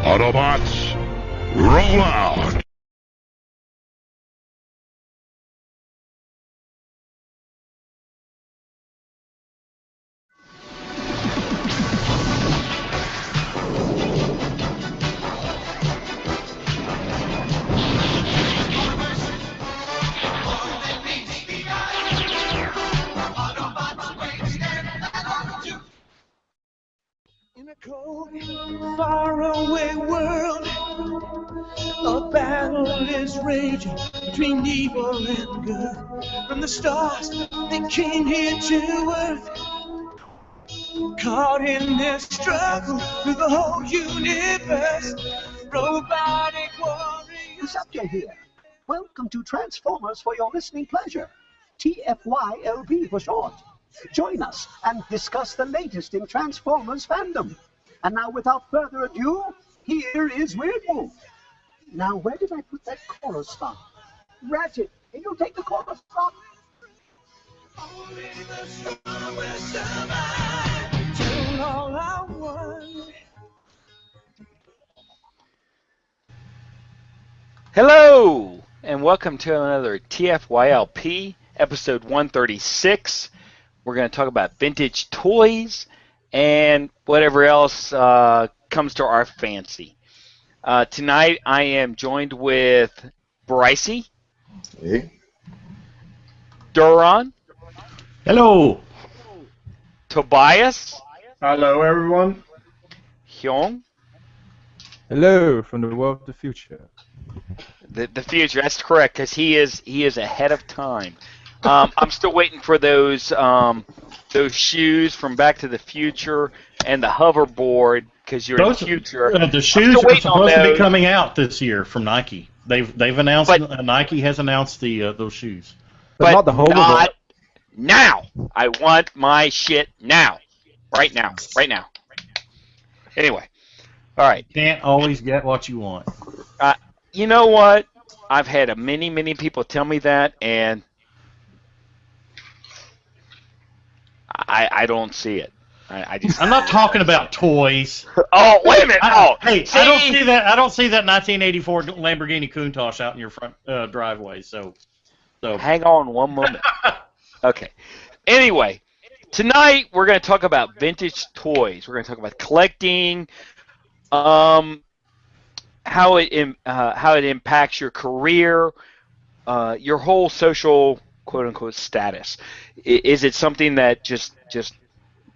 Autobots, roll out! In a cold, faraway world, a battle is raging between evil and good. From the stars, they came here to Earth, caught in their struggle through the whole universe. Robotic warriors. Receptor here. Welcome to Transformers for your listening pleasure. TFYLP for short. Join us and discuss the latest in Transformers fandom. And now, without further ado, here is Weird Wolf. Now, where did I put that chorus stop? Ratchet, can you take the chorus stop? Only the strong will survive. Till all I want. Hello, and welcome to another TFYLP, episode 136. We're going to talk about vintage toys and whatever else comes to our fancy. Tonight, I am joined with Brycey. Hey. Duran. Hello. Tobias. Hello, everyone. Hyung. Hello from the world of the future. The future, that's correct, because he is ahead of time. I'm still waiting for those shoes from Back to the Future and the hoverboard, because you're in the future. The shoes are supposed to be coming out this year from Nike. They've announced. Nike has announced those shoes. But not the hoverboard. Not now. I want my shit now. Right now. Right now. Anyway. All right. Can't always get what you want. You know what? I've had many people tell me that, and I don't see it. I'm not talking about toys. Oh, wait a minute! Hey, see? I don't see that 1984 Lamborghini Countach out in your front driveway. So hang on one moment. Okay. Anyway, tonight we're going to talk about vintage toys. We're going to talk about collecting, how it impacts your career, your whole social quote unquote status. Is it something that just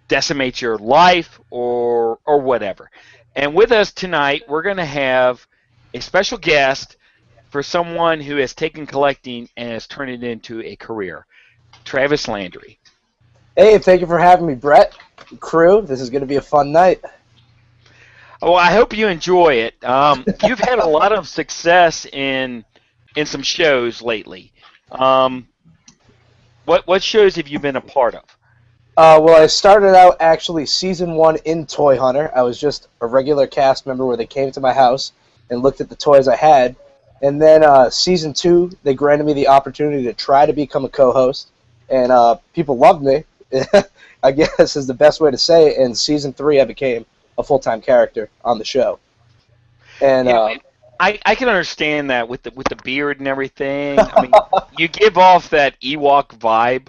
decimates your life or whatever? And with us tonight, we're going to have a special guest for someone who has taken collecting and has turned it into a career. Travis Landry. Hey, thank you for having me, Brett. Crew, this is going to be a fun night. Well, I hope you enjoy it. You've had a lot of success in some shows lately. What shows have you been a part of? Well, I started out actually season 1 in Toy Hunter. I was just a regular cast member where they came to my house and looked at the toys I had. And then season 2, they granted me the opportunity to try to become a co-host. And people loved me, I guess is the best way to say it. And season 3, I became a full-time character on the show. And I can understand that with the beard and everything. I mean, you give off that Ewok vibe,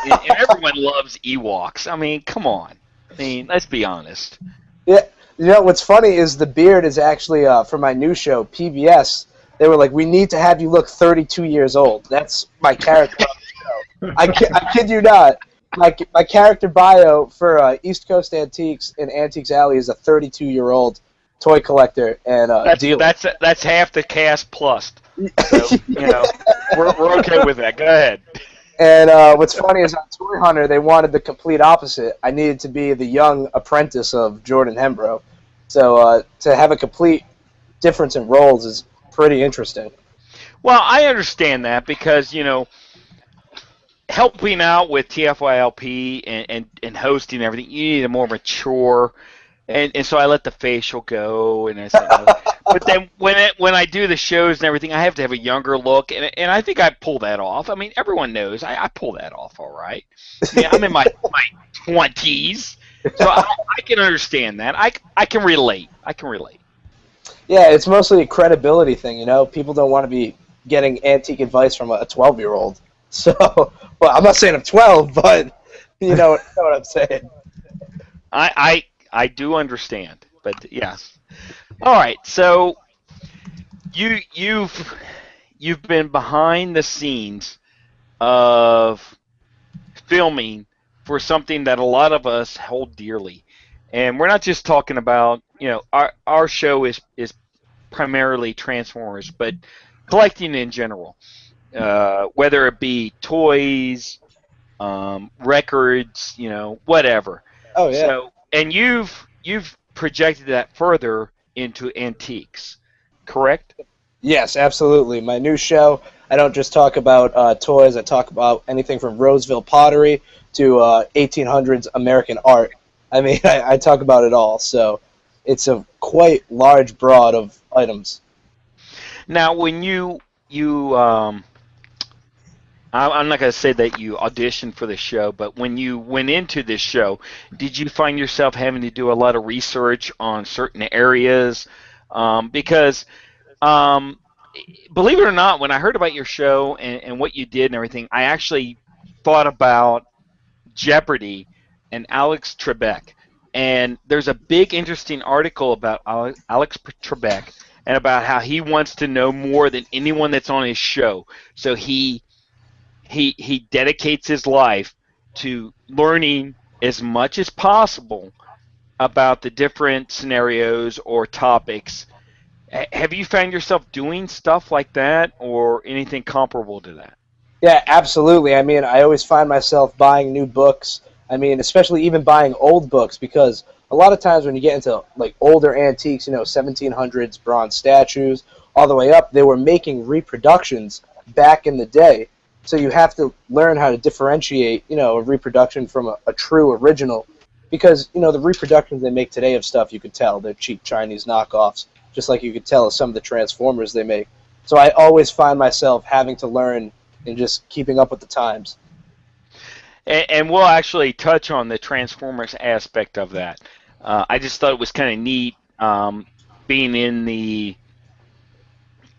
and everyone loves Ewoks. I mean, come on. I mean, let's be honest. Yeah, you know what's funny is the beard is actually for my new show, PBS. They were like, we need to have you look 32 years old. That's my character on the show. I kid you not. My character bio for East Coast Antiques and Antiques Alley is a 32-year-old toy collector and dealer. That's half the cast plus. So, we're okay with that. Go ahead. And what's funny is on Toy Hunter, they wanted the complete opposite. I needed to be the young apprentice of Jordan Hembrough. So to have a complete difference in roles is pretty interesting. Well, I understand that because, helping out with TFYLP and hosting everything, you need a more mature, and so I let the facial go, and I said, but then when I do the shows and everything, I have to have a younger look, and I think I pull that off. I mean, everyone knows I pull that off all right. Yeah, I'm in my 20s, so I can understand that. I can relate. Yeah, it's mostly a credibility thing, you know? People don't want to be getting antique advice from a 12-year-old. So, well, I'm not saying I'm 12, but you know what I'm saying. I do understand, but yes. All right, so you've been behind the scenes of filming for something that a lot of us hold dearly, and we're not just talking about our show is primarily Transformers, but collecting in general, whether it be toys, records, whatever. Oh yeah. So, and you've projected that further into antiques, correct? Yes, absolutely. My new show, I don't just talk about toys. I talk about anything from Roseville pottery to 1800s American art. I mean, I talk about it all. So it's a quite large broad of items. Now, when I'm not going to say that you auditioned for the show, but when you went into this show, did you find yourself having to do a lot of research on certain areas? Because believe it or not, when I heard about your show and what you did and everything, I actually thought about Jeopardy and Alex Trebek. And there's a big, interesting article about Alex Trebek and about how he wants to know more than anyone that's on his show. So he dedicates his life to learning as much as possible about the different scenarios or topics. Have you found yourself doing stuff like that or anything comparable to that? Yeah, absolutely. I mean, I always find myself buying new books. I mean, especially even buying old books, because a lot of times when you get into like older antiques, 1700s bronze statues, all the way up, they were making reproductions back in the day. So you have to learn how to differentiate, a reproduction from a true original, because the reproductions they make today of stuff, you could tell they're cheap Chinese knockoffs, just like you could tell of some of the Transformers they make. So I always find myself having to learn and just keeping up with the times. And we'll actually touch on the Transformers aspect of that. I just thought it was kind of neat being in the,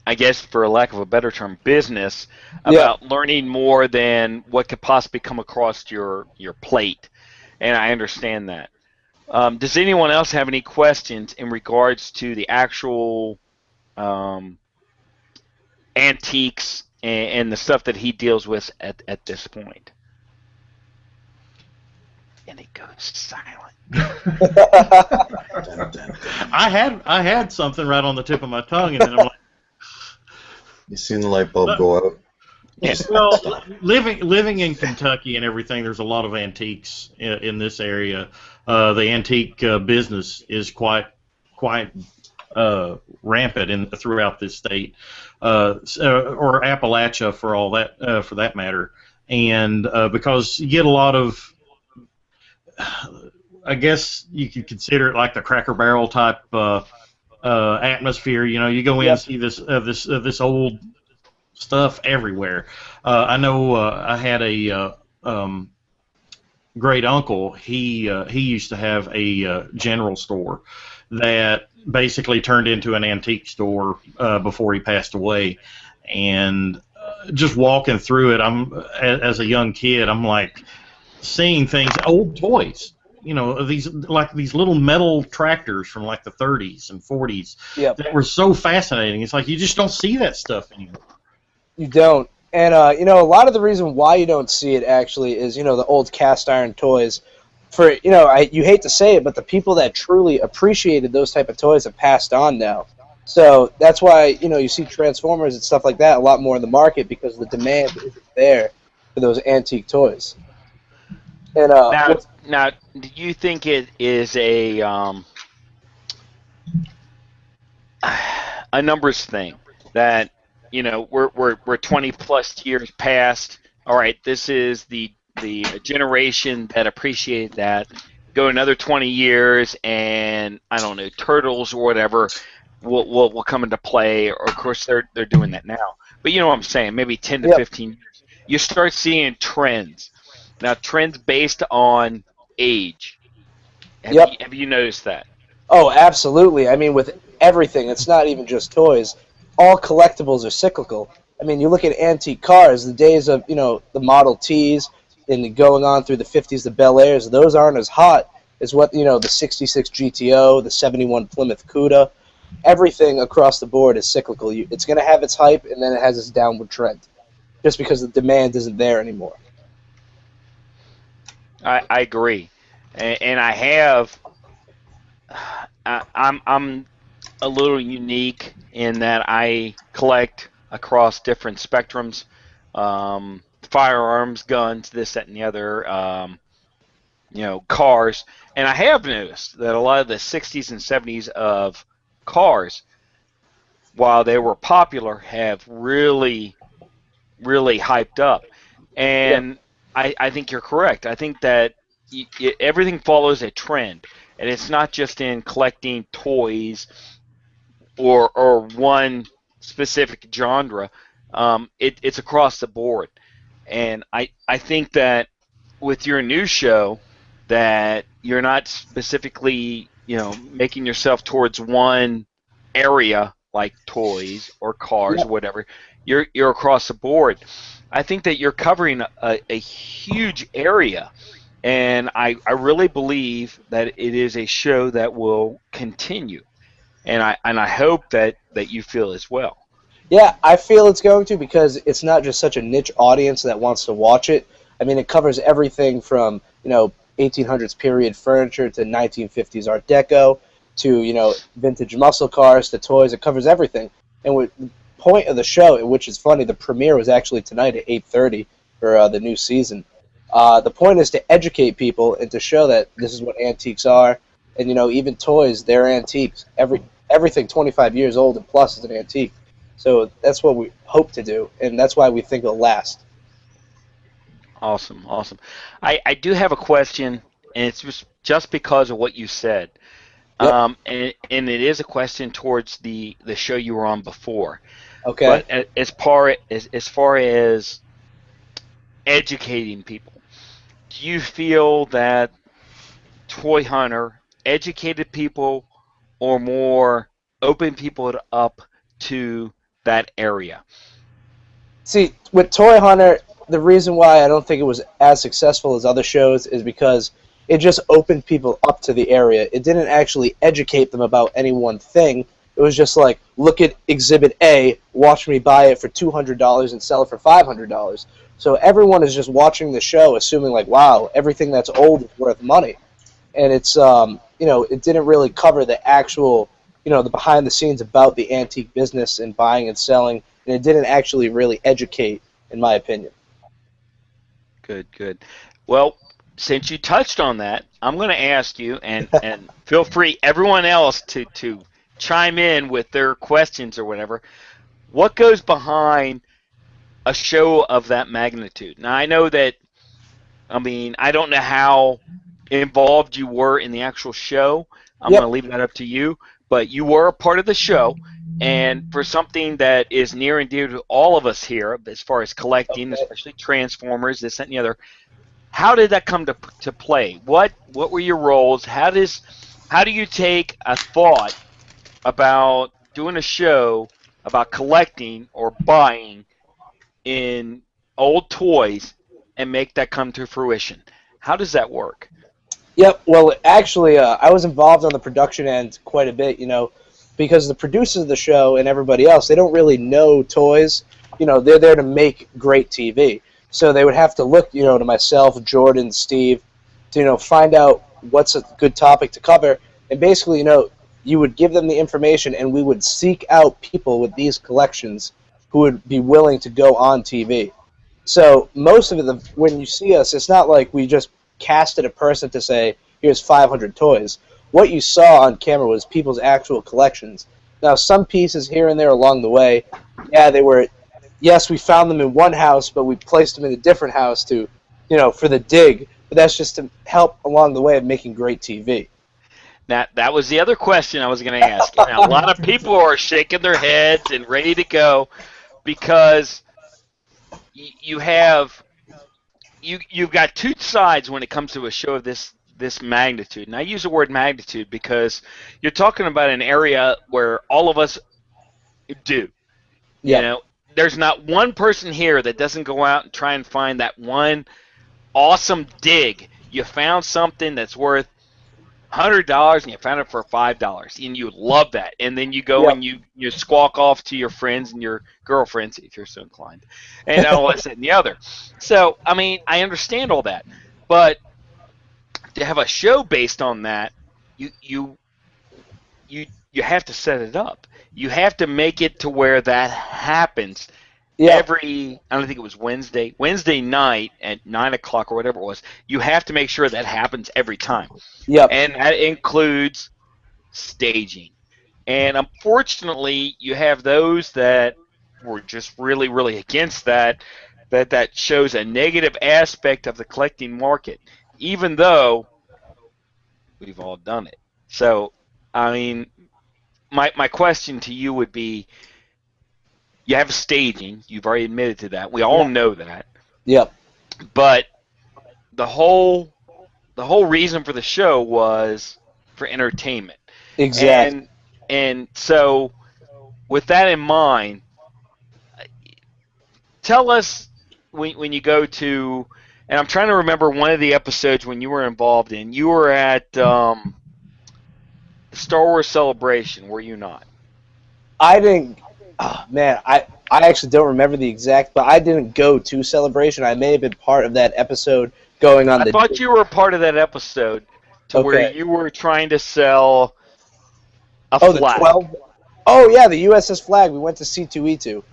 I guess for lack of a better term, business, about learning more than what could possibly come across your plate. And I understand that. Does anyone else have any questions in regards to the actual antiques and the stuff that he deals with at this point? And it goes silent. I had something right on the tip of my tongue, and then I'm like, you seen the light bulb go out? Yes. Well, living in Kentucky and everything, there's a lot of antiques in this area. The antique business is quite rampant throughout this state, or Appalachia for that matter. And because you get a lot of, I guess you could consider it like the Cracker Barrel type atmosphere. You go in and see this old stuff everywhere. I know I had a great uncle. He used to have a general store that basically turned into an antique store before he passed away. And just walking through it, as a young kid, I'm like seeing things, old toys. These little metal tractors from like the 30s and 40s that were so fascinating. It's like you just don't see that stuff anymore. You don't. And, a lot of the reason why you don't see it, actually, is, the old cast iron toys. You hate to say it, but the people that truly appreciated those type of toys have passed on now. So that's why, you see Transformers and stuff like that a lot more in the market, because the demand isn't there for those antique toys. And now, do you think it is a numbers thing that we're 20 plus years past? All right, this is the generation that appreciated that. Go another 20 years, and I don't know, Turtles or whatever will come into play. Or of course they're doing that now. But you know what I'm saying? Maybe 10 to 15 years, you start seeing trends. Now, trends based on age. Have you noticed that? Oh, absolutely. I mean, with everything. It's not even just toys. All collectibles are cyclical. I mean, you look at antique cars, the days of, the Model Ts and going on through the 50s, the Bel Airs, those aren't as hot as what, the 66 GTO, the 71 Plymouth Cuda. Everything across the board is cyclical. It's going to have its hype, and then it has its downward trend, just because the demand isn't there anymore. I agree, and I have. I'm a little unique in that I collect across different spectrums, firearms, guns, this, that, and the other, cars. And I have noticed that a lot of the 60s and 70s of cars, while they were popular, have really, really hyped up. And I think you're correct. I think that everything follows a trend. And it's not just in collecting toys or one specific genre. It's across the board. And I think that with your new show, that you're not specifically, making yourself towards one area like toys or cars or whatever. You're across the board. I think that you're covering a huge area. And I really believe that it is a show that will continue, and I hope that you feel as well. Yeah, I feel it's going to, because it's not just such a niche audience that wants to watch it. I mean, it covers everything from 1800s period furniture to 1950s Art Deco to vintage muscle cars to toys. It covers everything. And with the point of the show, which is funny, the premiere was actually tonight at 8:30 for the new season. The point is to educate people and to show that this is what antiques are, and even toys, they're antiques. Everything 25 years old and plus is an antique. So that's what we hope to do, and that's why we think it'll last. Awesome. I do have a question, and it's just because of what you said. Yep. And it is a question towards the show you were on before. Okay. But as far as educating people, do you feel that Toy Hunter educated people or more opened people up to that area? See, with Toy Hunter, the reason why I don't think it was as successful as other shows is because it just opened people up to the area. It didn't actually educate them about any one thing. It was just like, look at Exhibit A, watch me buy it for $200 and sell it for $500. So everyone is just watching the show assuming like, wow, everything that's old is worth money. And it's, it didn't really cover the actual, the behind the scenes about the antique business and buying and selling. And it didn't actually really educate, in my opinion. Good. Well, since you touched on that, I'm going to ask you, and feel free, everyone else, to chime in with their questions or whatever. What goes behind a show of that magnitude? Now, I know that, I don't know how involved you were in the actual show. I'm going to leave that up to you. But you were a part of the show, and for something that is near and dear to all of us here, as far as collecting, especially Transformers, this, that, and the other, how did that come to play? What were your roles? How do you take a thought about doing a show about collecting or buying in old toys and make that come to fruition? How does that work? Yep. Well, actually, I was involved on the production end quite a bit, because the producers of the show and everybody else, they don't really know toys. They're there to make great TV. So they would have to look, to myself, Jordan, Steve, to, find out what's a good topic to cover. And basically, you would give them the information, and we would seek out people with these collections who would be willing to go on TV. So most of it, when you see us, it's not like we just casted a person to say, here's 500 toys. What you saw on camera was people's actual collections. Now, some pieces here and there along the way, yes, we found them in one house, but we placed them in a different house to, for the dig. But that's just to help along the way of making great TV. Now, that was the other question I was going to ask. Now, a lot of people are shaking their heads and ready to go because you've got two sides when it comes to a show of this this magnitude, and I use the word magnitude because you're talking about an area where all of us do. Yeah. You know, there's not one person here that doesn't go out and try and find that one awesome dig. You found something that's worth $100 and you found it for $5 and you love that, and then you go and you squawk off to your friends and your girlfriends if you're so inclined, and all this and the other. So I mean, I understand all that, but to have a show based on that, you have to set it up. You have to make it to where that happens. Every, I don't think it was Wednesday night at 9 o'clock or whatever it was. You have to make sure that happens every time. Yep. And that includes staging. And unfortunately, you have those that were just really, really against that shows a negative aspect of the collecting market, even though we've all done it. So, I mean, my question to you would be, you have staging. You've already admitted to that. We all know that. Yep. But the whole reason for the show was for entertainment. Exactly. And so, with that in mind, tell us when you go to, and I'm trying to remember one of the episodes when you were involved in. You were at the Star Wars Celebration, were you not? I didn't. Oh, man, I actually don't remember the exact, but I didn't go to Celebration. I may have been part of that episode going on. I thought you were part of that episode to where you were trying to sell a flag. The 12? Oh, yeah, the USS flag. We went to C2E2.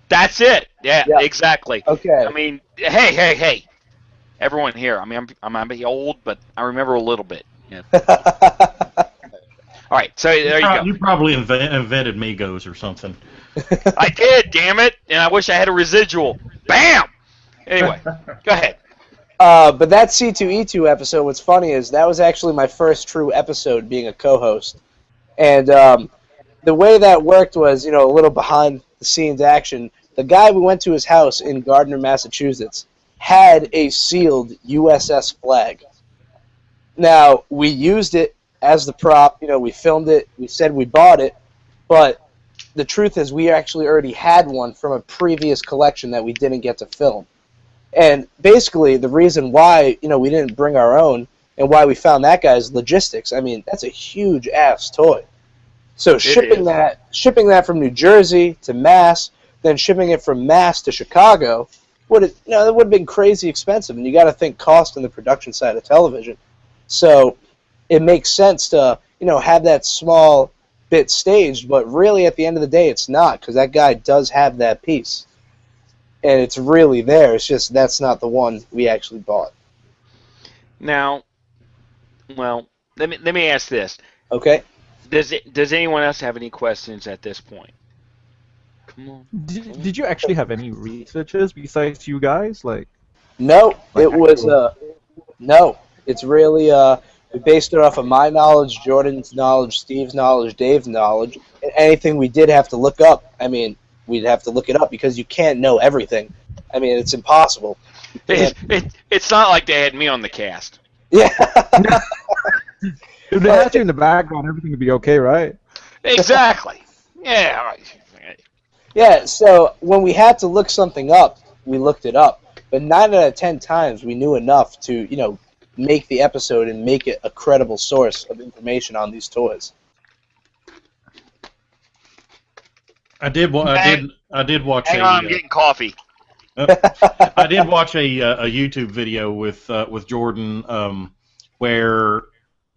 That's it. Yeah, exactly. Okay. I mean, hey. Everyone here. I mean, I might be old, but I remember a little bit. Yeah. All right, so there you go. You probably invented Migos or something. I did, damn it, and I wish I had a residual. Bam! Anyway, go ahead. But that C2E2 episode, what's funny is that was actually my first true episode being a co-host. And the way that worked was, a little behind-the-scenes action. The guy we went to his house in Gardner, Massachusetts, had a sealed USS flag. Now, we used it as the prop. We filmed it. We said we bought it. But the truth is we actually already had one from a previous collection that we didn't get to film. And basically the reason why, we didn't bring our own and why we found that guy is logistics. I mean, that's a huge-ass toy. So shipping that from New Jersey to Mass, then shipping it from Mass to Chicago, that would have been crazy expensive. And you got to think cost on the production side of television. So it makes sense to, have that small bit staged, but really at the end of the day it's not, because that guy does have that piece. And it's really there. It's just that's not the one we actually bought. Now, well, let me ask this. Okay. Does anyone else have any questions at this point? Come on. Did you actually have any researchers besides you guys? No, it was no. It's really we based it off of my knowledge, Jordan's knowledge, Steve's knowledge, Dave's knowledge, and anything we did have to look up. I mean, we'd have to look it up because you can't know everything. I mean, it's impossible. It's not like they had me on the cast. Yeah. If they had you in the background, everything would be okay, right? Exactly. Yeah. All right. Yeah. So when we had to look something up, we looked it up. But 9 out of 10 times, we knew enough to, make the episode and make it a credible source of information on these toys. I did watch. Hang on, I'm getting coffee. I did watch a YouTube video with Jordan where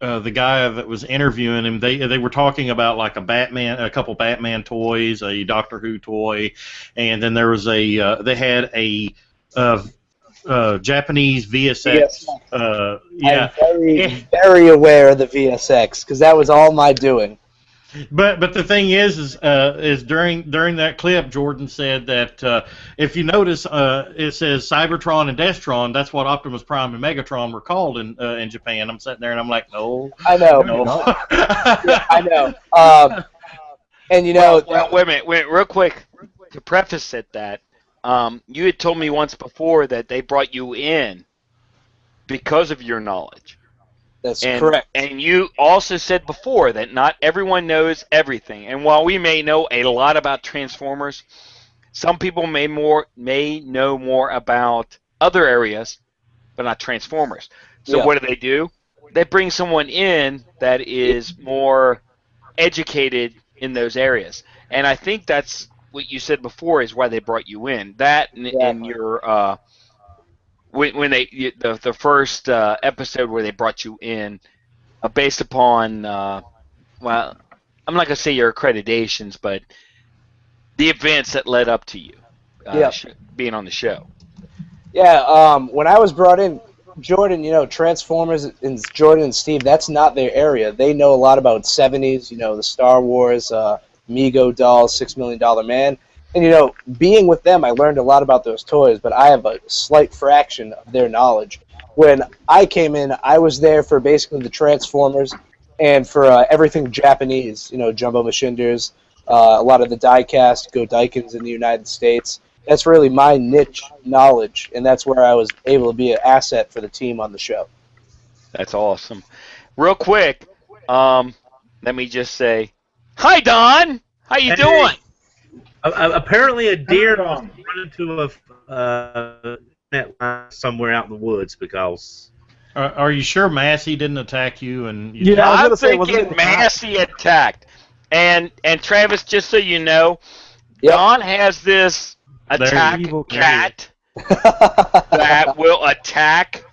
the guy that was interviewing him, they were talking about like a couple Batman toys, a Doctor Who toy, and then there was they had a Japanese VSX. Yeah. I'm very aware of the VSX because that was all my doing. But the thing is during that clip, Jordan said that if you notice, it says Cybertron and Destron. That's what Optimus Prime and Megatron were called in Japan. I'm sitting there and I'm like, no. I know. Yeah, I know. And well, wait a minute, real quick. To preface it, that you had told me once before that they brought you in because of your knowledge. That's correct. And you also said before that not everyone knows everything. And while we may know a lot about Transformers, some people may know more about other areas, but not Transformers. So what do? They bring someone in that is more educated in those areas. And I think that's what you said before is why they brought you in. That and your when the first episode where they brought you in based upon well, I'm not gonna say your accreditations, but the events that led up to you being on the show. Yeah, when I was brought in, Jordan, Transformers and Jordan and Steve, that's not their area. They know a lot about 70s, the Star Wars, Mego dolls, $6 Million Man. And, being with them, I learned a lot about those toys, but I have a slight fraction of their knowledge. When I came in, I was there for basically the Transformers and for everything Japanese, Jumbo Machinders, a lot of the die-cast Godaikins in the United States. That's really my niche knowledge, and that's where I was able to be an asset for the team on the show. That's awesome. Real quick, let me just say, hi, Don. How you doing? Apparently, a deer run into a net line somewhere out in the woods because. Are you sure Massey didn't attack you? And I'm thinking Massey attacked. And Travis, just so you know, Don has this attack cat that will attack.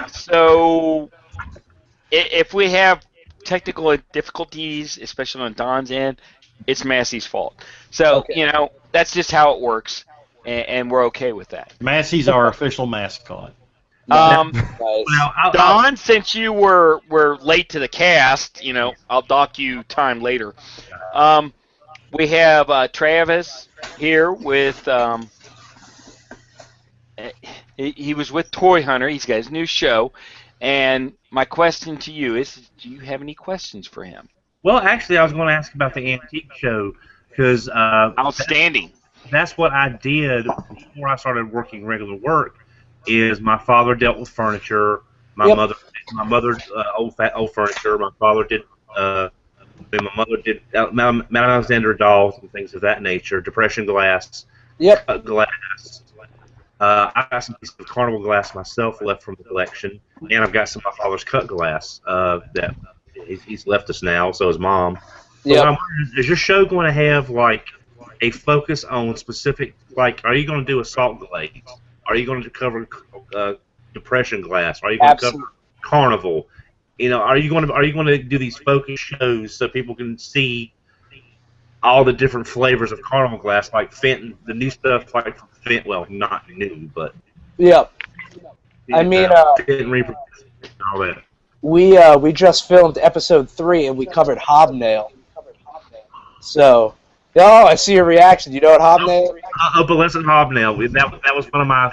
So if we have technical difficulties, especially on Don's end, it's Massey's fault. So, that's just how it works, and we're okay with that. Massey's our official mascot. Don, since you were late to the cast, I'll dock you time later. We have Travis here with he was with Toy Hunter. He's got his new show, and my question to you is: do you have any questions for him? Well, actually, I was going to ask about the antique show because outstanding. That's what I did before I started working regular work. Is my father dealt with furniture. My mother old furniture. My father did. My mother did Mount Alexander dolls and things of that nature. Depression glass. Cut glass. I got some pieces of carnival glass myself left from the collection, and I've got some of my father's cut glass that he's left us now. So is Mom. So is your show going to have like a focus on specific? Like, are you going to do assault glaze? Are you going to cover depression glass? Are you going to cover carnival? Are you going to do these focus shows so people can see all the different flavors of carnival glass, like Fenton, the new stuff, like Fenton? Well, not new, but I mean, all that. We just filmed episode 3 and we covered Hobnail. So. Oh, I see your reaction. You know what Hobnail? Opalescent Hobnail. That was one of my.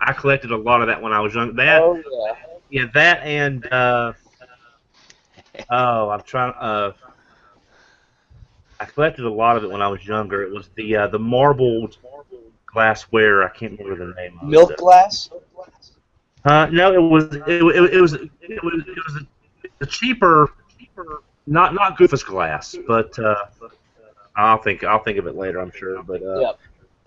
I collected a lot of that when I was young. That and I'm trying. I collected a lot of it when I was younger. It was the marbled glassware. I can't remember the name. Milk glass? No, it was a cheaper, not Goofus glass, but. I'll think of it later, I'm sure. But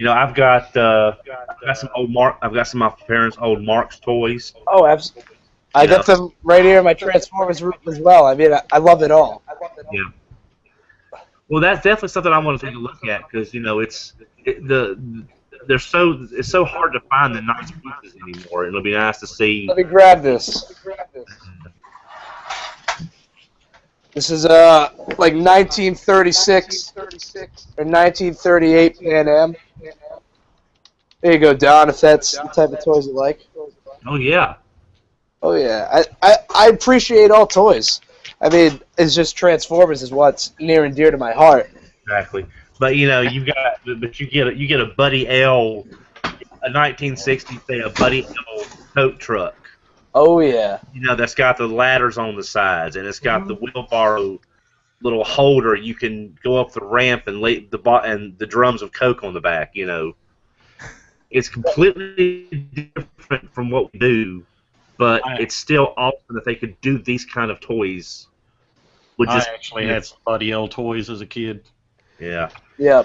I've got some old I've got some of my parents' old Mark's toys. Oh, absolutely. I got them right here in my Transformers room as well. I mean, I love it all. Yeah. Well, that's definitely something I want to take a look at because it's so hard to find the nice pieces anymore. It'll be nice to see. Let me grab this. This is like 1936 or 1938 Pan Am. There you go, Don. If that's the type of toys you like. Oh yeah. Oh yeah. I appreciate all toys. I mean, it's just Transformers is what's near and dear to my heart. Exactly. But you get a Buddy L, a 1960s say a Buddy L tote truck. Oh yeah. That's got the ladders on the sides, and it's got the wheelbarrow little holder. You can go up the ramp and lay the drums of Coke on the back. It's completely different from what we do. but it's still awesome that they could do these kind of toys. I actually had some Buddy L toys as a kid. Yeah. Yeah.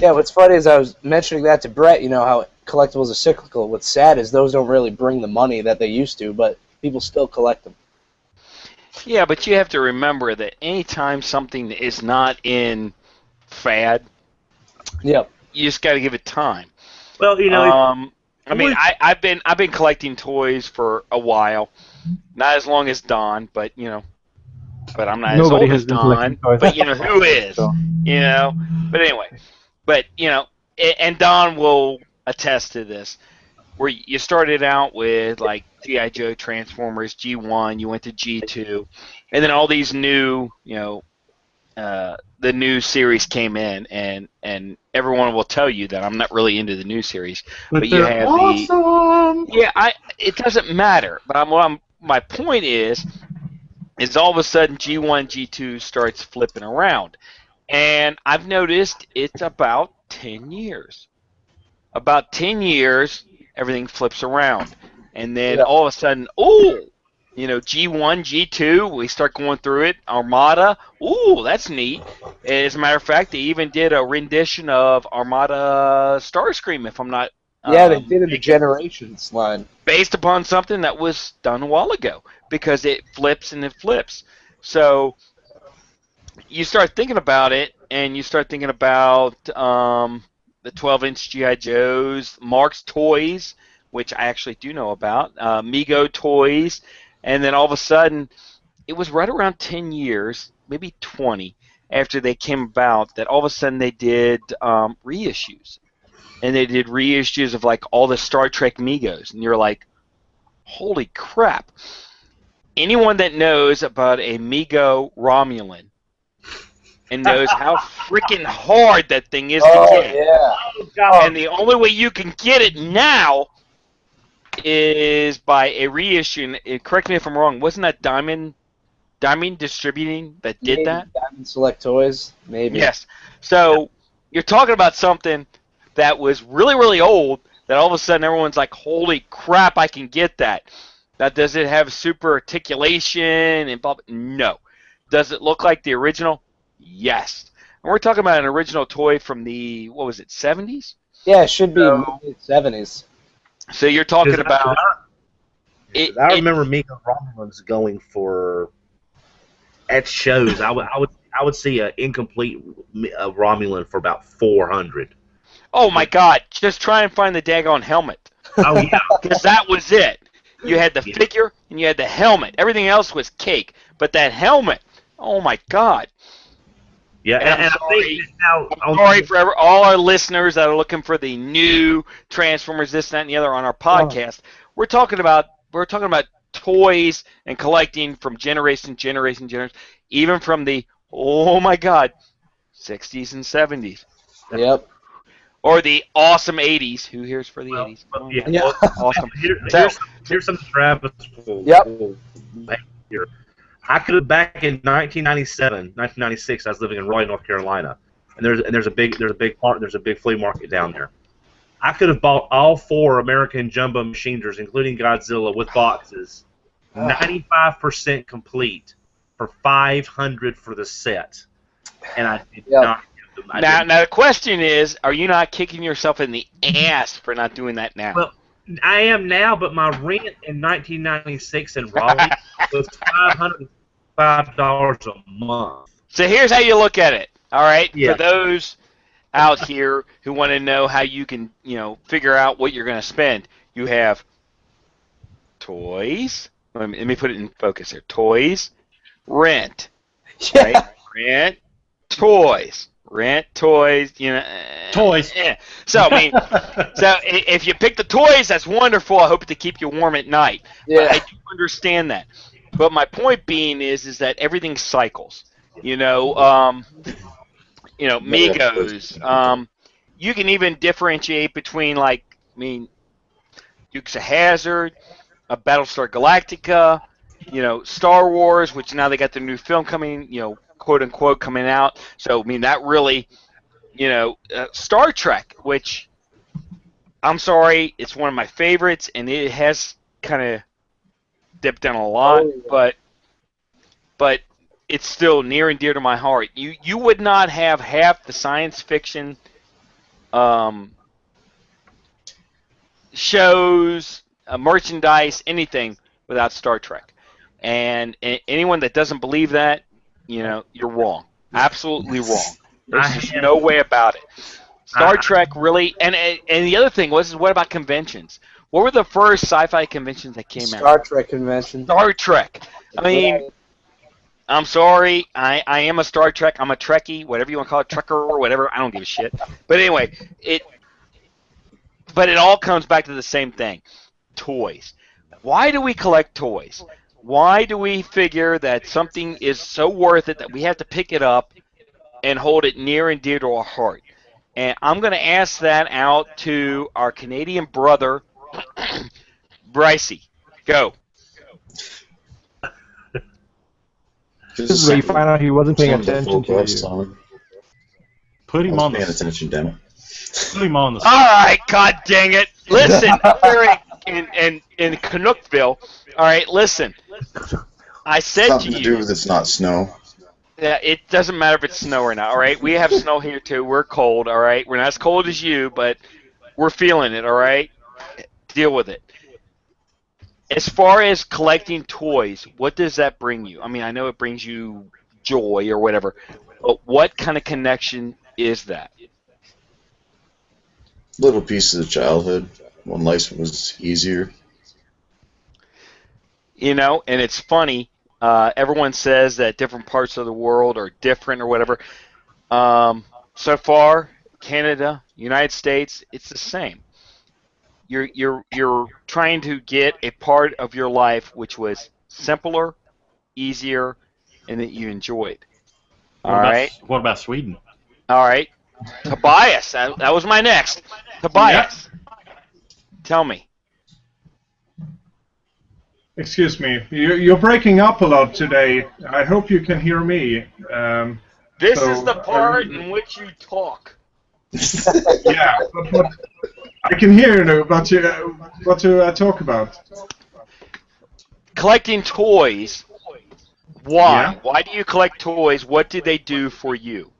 Yeah, what's funny is I was mentioning that to Brett, you know, how collectibles are cyclical. What's sad is those don't really bring the money that they used to, but people still collect them. Yeah, but you have to remember that anytime something is not in fad, Yep. you just got to give it time. Well, you know, I mean, I've been collecting toys for a while, not as long as Don, but you know, but I'm not Nobody as old has as been Don. collecting toys. But you know, who is? So. You know, but anyway, but you know, and Don will attest to this. Where you started out with like G.I. Joe, Transformers, G1, you went to G2, and then all these new, you know, the new series came in, and everyone will tell you that I'm not really into the new series, but you have awesome. it doesn't matter. But my point is all of a sudden G1, G2 starts flipping around, and I've noticed it's about 10 years. About 10 years, everything flips around, and then all of a sudden, you know, G1, G2, we start going through it. Armada, that's neat. As a matter of fact, they even did a rendition of Armada Starscream, if I'm not Yeah, they did in the Generations line. based upon something that was done a while ago, because it flips and it flips. So you start thinking about it, and you start thinking about the 12-inch G.I. Joes, Mark's Toys, which I actually do know about, Mego Toys, and then all of a sudden, it was right around 10 years, maybe 20, after they came about, that all of a sudden they did reissues. And they did reissues of like all the Star Trek Megos, and you're like, holy crap. Anyone that knows about a Mego Romulan and knows how freaking hard that thing is to get. Yeah. And the only way you can get it now is by a reissue. And correct me if I'm wrong. Wasn't that Diamond Distributing that did that? Diamond Select Toys, maybe. Yes. So you're talking about something that was really, really old that all of a sudden everyone's like, holy crap, I can get that. Now, does it have super articulation and blah? No. Does it look like the original? Yes. And we're talking about an original toy from the, what was it, 70s? Yeah, it should be mid-70s. So you're talking about... I remember Mego Romulans going for, at shows, I would see an incomplete Romulan for about 400. Oh my God! Just try and find the daggone helmet. Oh yeah, because that was it. You had the figure and you had the helmet. Everything else was cake, but that helmet. Oh my God! Yeah, and I'm sorry. I'm sorry for all our listeners that are looking for the new Transformers, this, that, and the other on our podcast. We're talking about toys and collecting from generation, even from the, oh my God, 60s and 70s. Yep. Or the awesome 80s. Who here's for the 80s? Awesome. Here's some Travis. Here. I could have, back in 1996, I was living in Raleigh, North Carolina, and there's a big flea market down there. I could have bought all 4 American Jumbo Machiners, including Godzilla, with boxes, 95% complete, for $500 for the set, and I did not. Now the question is, are you not kicking yourself in the ass for not doing that now? Well, I am now, but my rent in 1996 in Raleigh was $505 a month. So here's how you look at it. All right, Yeah. For those out here who want to know how you can, figure out what you're going to spend, you have toys. Let me put it in focus here. Toys, rent, right? Rent, toys. Rent toys, Toys. Yeah. So I mean, if you pick the toys, that's wonderful. I hope to keep you warm at night. Yeah. But I do understand that. But my point being is that everything cycles. Megos. You can even differentiate between Dukes of Hazzard, a Battlestar Galactica, Star Wars, which now they got the new film coming, quote unquote, coming out. So I mean that really, Star Trek, which I'm sorry, it's one of my favorites, and it has kind of dipped down a lot, but it's still near and dear to my heart. You would not have half the science fiction shows, merchandise, anything without Star Trek. And anyone that doesn't believe that, you're wrong. Absolutely wrong. There's just no way about it. Star Trek really, and the other thing was, what about conventions? What were the first sci-fi conventions that came out? Star Trek convention. Star Trek. I mean, I'm sorry, I am a Star Trek. I'm a Trekkie, whatever you want to call it, Trekker or whatever. I don't give a shit. But anyway, it all comes back to the same thing: toys. Why do we collect toys? Why do we figure that something is so worth it that we have to pick it up and hold it near and dear to our heart? And I'm going to ask that out to our Canadian brother, Brycey. Go. This is where you find out he wasn't paying attention to you. Time. Put him on paying the. attention, damn it. Put him on the. All right, God dang it! Listen, we're in Canuckville. All right, listen. I said Something to to you. do with it's not snow. Yeah, it doesn't matter if it's snow or not. All right, we have snow here too. We're cold. All right, we're not as cold as you, but we're feeling it. All right, deal with it. As far as collecting toys, what does that bring you? I mean, I know it brings you joy or whatever, but what kind of connection is that? Little pieces of childhood when life was easier. And it's funny. Everyone says that different parts of the world are different or whatever. So far, Canada, United States, it's the same. You're trying to get a part of your life which was simpler, easier, and that you enjoyed. All right. What about Sweden? All right. Tobias, that was my next. Tobias, Tell me. Excuse me, you're breaking up a lot today. I hope you can hear me. This is the part in which you talk. Yeah, but I can hear you, but what to talk about? Collecting toys. Why? Yeah. Why do you collect toys? What do they do for you?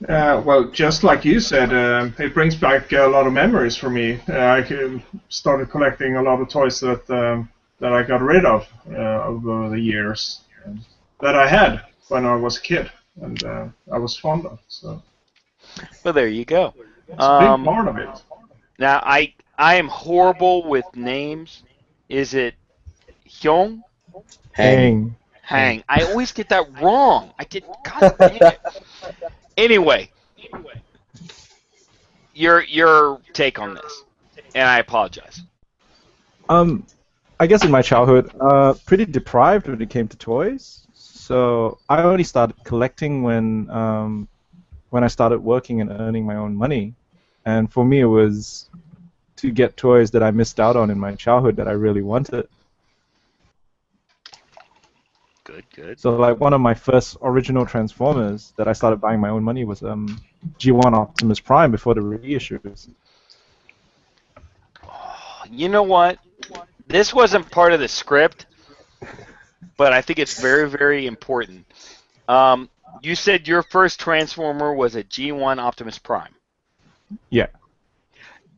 Well, just like you said, it brings back a lot of memories for me. I started collecting a lot of toys that I got rid of over the years that I had when I was a kid, and I was fond of. So. Well, there you go. It's a big part of it. Now, I am horrible with names. Is it Hyung? Hang. Hang. I always get that wrong. God dang it. Anyway, your take on this, and I apologize. I guess in my childhood, pretty deprived when it came to toys. So I only started collecting when I started working and earning my own money. And for me, it was to get toys that I missed out on in my childhood that I really wanted. Good. So like one of my first original Transformers that I started buying my own money was G1 Optimus Prime before the reissues. You know what? This wasn't part of the script, but I think it's very, very important. You said your first Transformer was a G1 Optimus Prime. Yeah.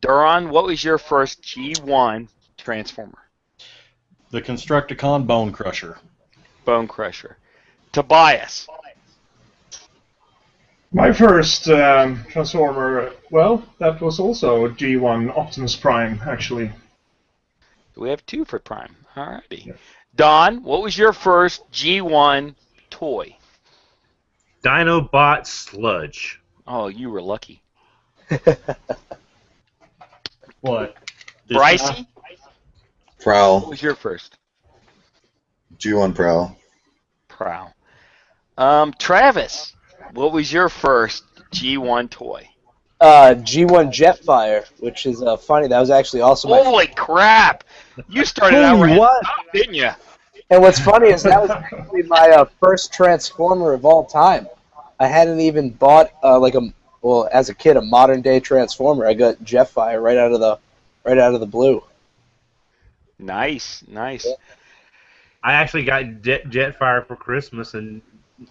Duran, what was your first G1 Transformer? The Constructicon Bone Crusher. Bone Crusher. Tobias. My first Transformer, well, that was also G1 Optimus Prime, actually. We have two for Prime. Alrighty. Yeah. Don, what was your first G1 toy? Dinobot Sludge. Oh, you were lucky. What? Brycey? Prowl. What was your first? G1 Prowl. Prowl. Travis, what was your first G1 toy? G1 Jetfire, which is funny. That was actually also my... Holy crap! You started out right, didn't you? And what's funny is that was actually my first Transformer of all time. I hadn't even bought like Well, as a kid, a modern day Transformer, I got Jetfire right out of the blue. Nice, nice. I actually got Jetfire for Christmas, and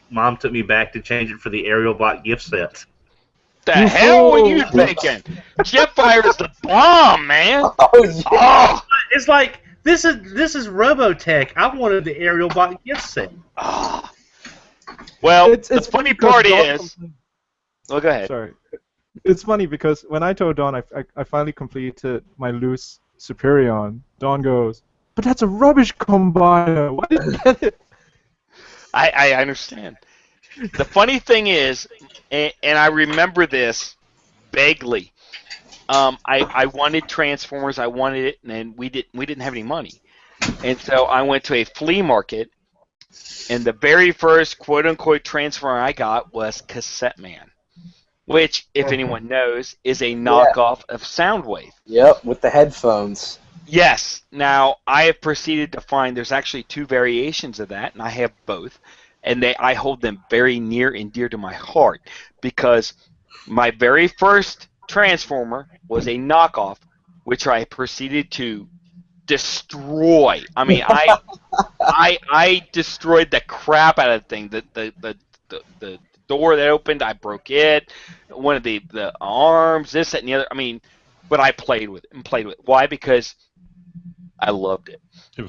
Mom took me back to change it for the Aerial Bot gift set. The hell were you thinking? Jetfire is the bomb, man. Oh yeah. Oh, It's like this is Robotech. I wanted the Aerial Bot gift set. oh. Well, the funny part is. Oh, go ahead. Sorry. It's funny because when I told Dawn I finally completed my loose Superion, Dawn goes, "But that's a rubbish combiner. Why didn't you get it?" I understand. The funny thing is, and I remember this vaguely. I wanted Transformers. I wanted it, and we didn't have any money, and so I went to a flea market, and the very first quote unquote Transformer I got was Cassette Man, which, if anyone knows, is a knockoff of Soundwave. Yep, with the headphones. Yes. Now, I have proceeded to find there's actually two variations of that, and I have both. And I hold them very near and dear to my heart because my very first Transformer was a knockoff, which I proceeded to destroy. I mean, I destroyed the crap out of the thing. The door that opened, I broke it. One of the arms, this, that, and the other. I mean, but I played with it and played with it. Why? Because I loved it.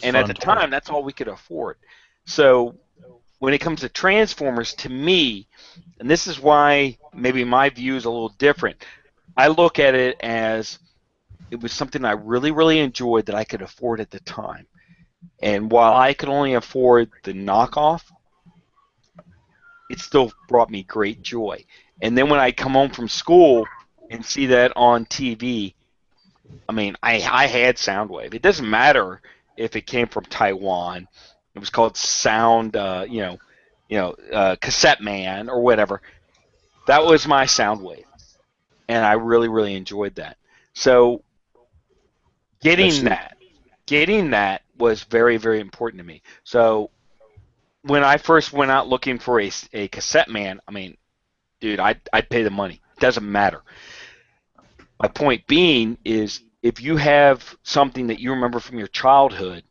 And at the time, that's all we could afford. So when it comes to Transformers, to me, and this is why maybe my view is a little different, I look at it as it was something I really, really enjoyed that I could afford at the time. And while I could only afford the knockoff, it still brought me great joy. And then when I come home from school and see that on TV, I mean, I had Soundwave. It doesn't matter if it came from Taiwan. It was called Cassette Man or whatever. That was my Soundwave, and I really, really enjoyed that. So getting that was very, very important to me. So when I first went out looking for a Cassette Man, I mean, dude, I'd pay the money. It doesn't matter. My point being is if you have something that you remember from your childhood,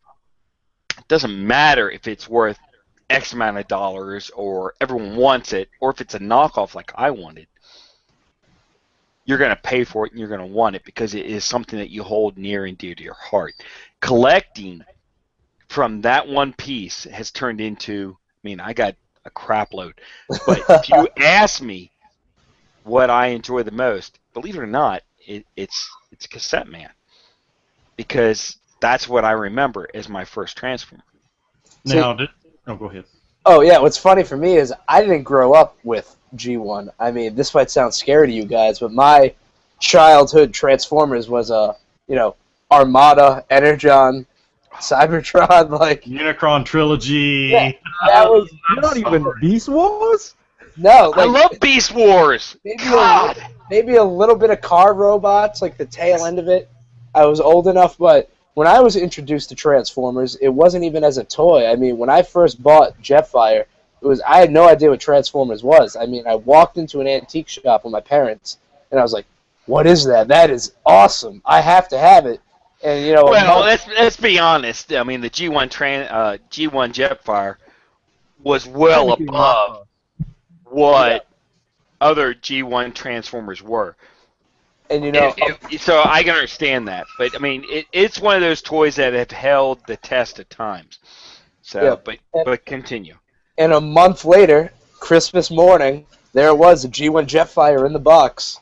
it doesn't matter if it's worth X amount of dollars or everyone wants it or if it's a knockoff like I wanted. You're going to pay for it and you're going to want it because it is something that you hold near and dear to your heart. Collecting from that one piece has turned into, I mean, I got a crap load. But if you ask me what I enjoy the most, believe it or not, it's Cassette Man. Because that's what I remember as my first Transformer. Now, go ahead. Oh, yeah, what's funny for me is I didn't grow up with G1. I mean, this might sound scary to you guys, but my childhood Transformers was Armada, Energon, Cybertron, like Unicron trilogy. Yeah, that was not even Beast Wars. No, I love Beast Wars. Maybe a little bit of car robots, like the tail end of it. I was old enough, but when I was introduced to Transformers, it wasn't even as a toy. I mean, when I first bought Jetfire, I had no idea what Transformers was. I mean, I walked into an antique shop with my parents, and I was like, "What is that? That is awesome! I have to have it." And well, let's be honest. I mean, the G1 Jetfire was well above what other G1 Transformers were. And so I can understand that, but I mean, it's one of those toys that have held the test of times. So, yeah. but continue. And a month later, Christmas morning, there was a G1 Jetfire in the box,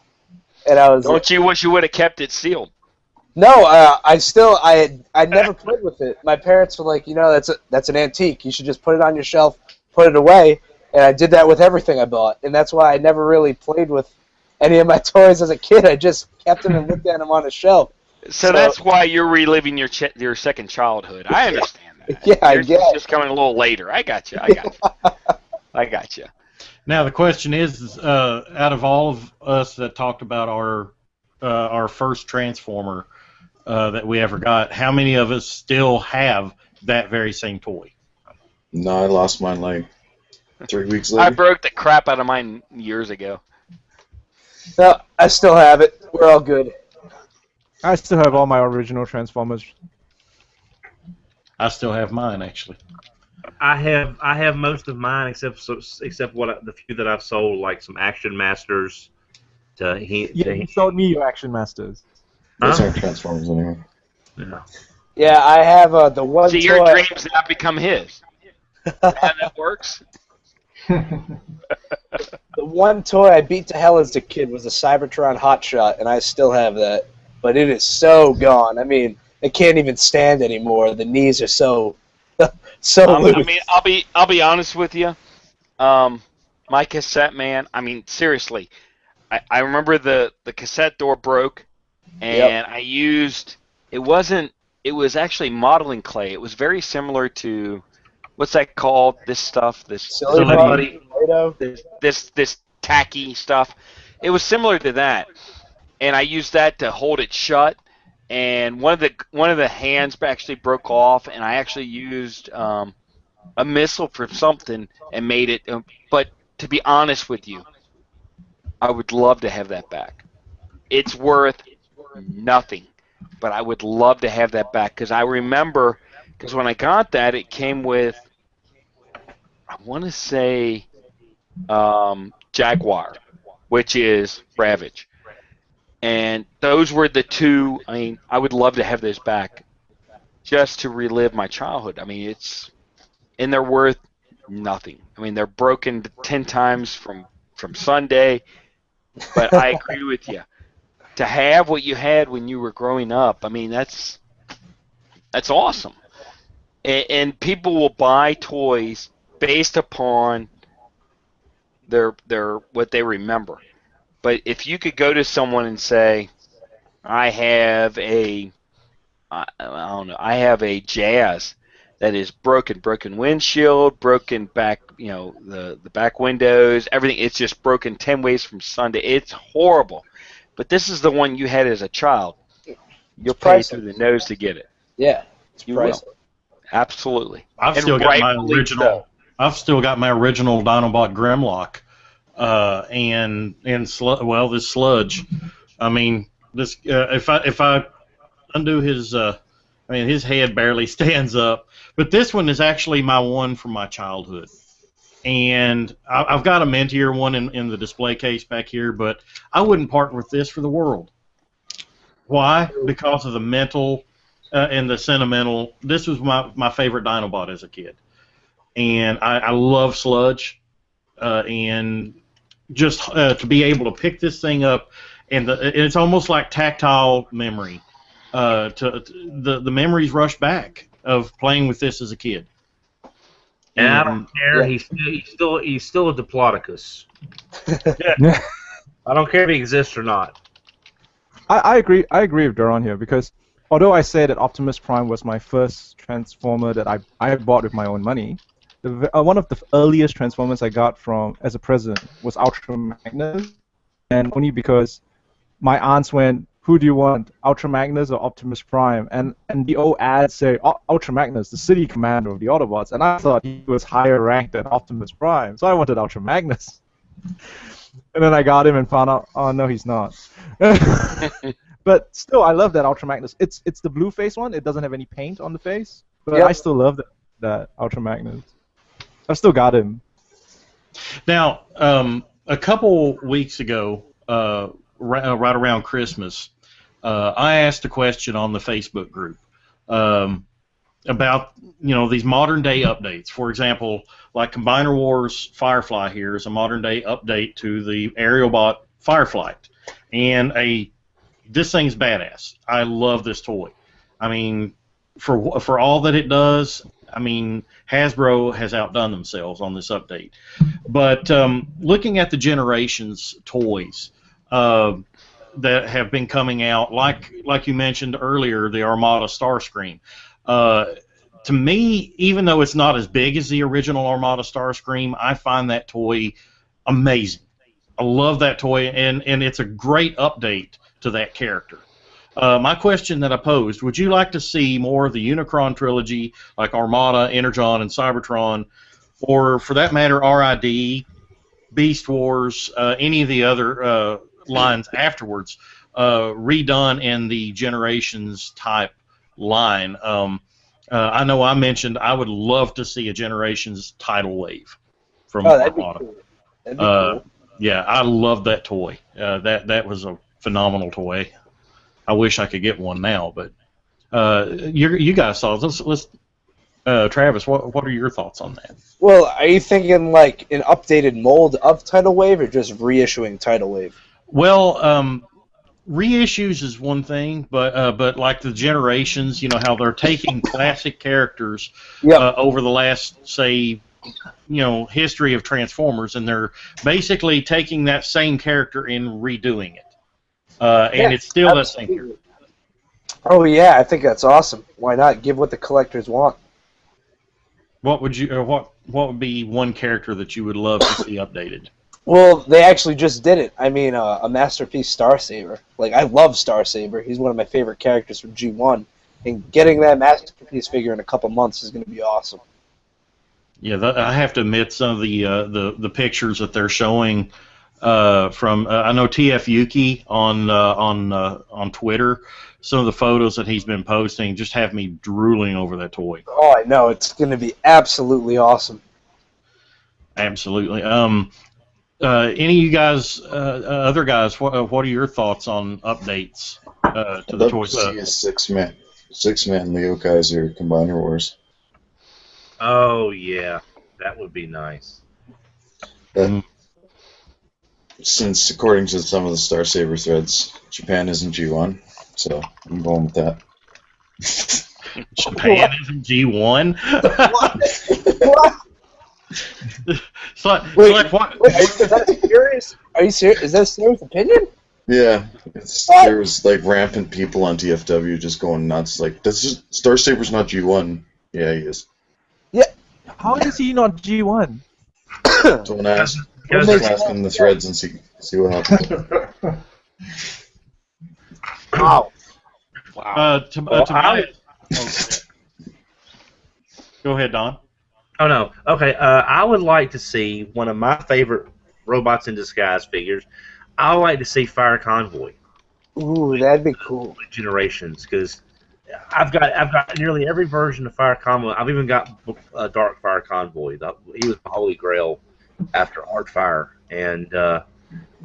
and I was. Don't you wish you would have kept it sealed? No, I never played with it. My parents were like, that's an antique. You should just put it on your shelf, put it away. And I did that with everything I bought, and that's why I never really played with any of my toys as a kid. I just kept them and looked at them on a shelf. So that's why you're reliving your second childhood. I understand that. Yeah, I get it. Just coming a little later. I got you. I got you. Now the question is, out of all of us that talked about our first Transformer that we ever got, how many of us still have that very same toy? No, I lost mine like 3 weeks later. I broke the crap out of mine years ago. No, I still have it. We're all good. I still have all my original Transformers. I still have mine actually. I have most of mine except the few that I've sold, like some Action Masters. You sold me your Action Masters. Those aren't Transformers anymore. Yeah. Yeah, I have the one See, toy. your dreams now become his. How that works? The one toy I beat to hell as a kid was the Cybertron Hotshot, and I still have that. But it is so gone. I mean, it can't even stand anymore. The knees are so loose. I mean, I'll be honest with you. My cassette, man. I mean, seriously, I remember the cassette door broke, and I used it was actually modeling clay. It was very similar to what's that called? This stuff, this tacky stuff. It was similar to that, and I used that to hold it shut. And one of the hands actually broke off, and I actually used a missile for something and made it. But to be honest with you, I would love to have that back. It's worth nothing, but I would love to have that back because I remember when I got that, it came with, I want to say, Jaguar, which is Ravage. And those were the two. I mean, I would love to have those back just to relive my childhood. I mean, and they're worth nothing. I mean, they're broken 10 times from Sunday, but I agree with you. To have what you had when you were growing up, I mean, that's awesome. And people will buy toys based upon their what they remember. But if you could go to someone and say, I have a Jazz that is broken windshield, broken back, the back windows, everything, it's just broken 10 ways from Sunday. It's horrible. But this is the one you had as a child. You'll pay through the nose to get it. Yeah, it's you priceless. will. Absolutely. I've still got my original Dinobot Grimlock. This sludge. I mean, this if I undo his, his head barely stands up. But this one is actually my one from my childhood, and I've got a mintier one in the display case back here. But I wouldn't part with this for the world. Why? Because of the mental and the sentimental. This was my favorite Dinobot as a kid, and I love sludge, and just to be able to pick this thing up, and it's almost like tactile memory. The memories rush back of playing with this as a kid. And I don't care. He's still a Diplodocus. I don't care if he exists or not. I agree with Duran here, because although I say that Optimus Prime was my first Transformer that I bought with my own money, one of the earliest Transformers I got as a present was Ultra Magnus, and only because my aunts went, who do you want, Ultra Magnus or Optimus Prime? And the old ads say, Ultra Magnus, the city commander of the Autobots, and I thought he was higher ranked than Optimus Prime, so I wanted Ultra Magnus. And then I got him and found out, oh no, he's not. But still, I love that Ultra Magnus. It's the blue face one. It doesn't have any paint on the face, but I still love that Ultra Magnus. I've still got him. Now, a couple weeks ago, right around Christmas, I asked a question on the Facebook group about these modern day updates. For example, like Combiner Wars Firefly here is a modern day update to the Aerialbot Firefly, and this thing's badass. I love this toy. I mean, for all that it does, I mean, Hasbro has outdone themselves on this update. But looking at the Generations toys that have been coming out, like you mentioned earlier, the Armada Starscream. To me, even though it's not as big as the original Armada Starscream, I find that toy amazing. I love that toy, and it's a great update to that character. My question that I posed, would you like to see more of the Unicron trilogy, like Armada, Energon, and Cybertron, or for that matter, RID, Beast Wars, any of the other lines afterwards, redone in the Generations type line. I know I mentioned I would love to see a Generations tidal wave from that'd be Armada. cool. That'd be cool. Yeah, I love that toy. That was a phenomenal toy. I wish I could get one now, but you guys saw it. Let's Travis, what are your thoughts on that? Well, are you thinking like an updated mold of Tidal Wave, or just reissuing Tidal Wave? Well, reissues is one thing, but like the Generations, you know how they're taking classic characters over the last, say, history of Transformers, and they're basically taking that same character and redoing it, and it's still that same character. Oh yeah, I think that's awesome. Why not give what the collectors want? What would you, what would be one character that you would love to see updated? Well, they actually just did it. I mean, a Masterpiece Starsaber. Like, I love Starsaber. He's one of my favorite characters from G1. And getting that Masterpiece figure in a couple months is going to be awesome. Yeah, I have to admit, some of the pictures that they're showing from I know TFYLP on Twitter. Some of the photos that he's been posting just have me drooling over that toy. Oh, I know. It's going to be absolutely awesome. Absolutely. Any of you guys, other guys, what are your thoughts on updates to the toys? I'd love to see a six-man Leo Kaiser Combiner Wars. Oh yeah, that would be nice. Since according to some of the Star Saber threads, Japan isn't G1, so I'm going with that. Japan isn't G1. What? Wait, what? Is that serious? Are you serious? Is that a serious opinion? Yeah, there was like rampant people on TFW just going nuts. Like, Star Saber's not G1. Yeah, he is. Yeah. How is he not G1? Don't ask. Just ask him the threads and see what happens. Wow. Go ahead, Don. Oh no. Okay. I would like to see one of my favorite Robots in Disguise figures. I would like to see Fire Convoy. Ooh, that'd be cool. Generations, because I've got nearly every version of Fire Convoy. I've even got Dark Fire Convoy. He was the holy grail after Art Fire, and I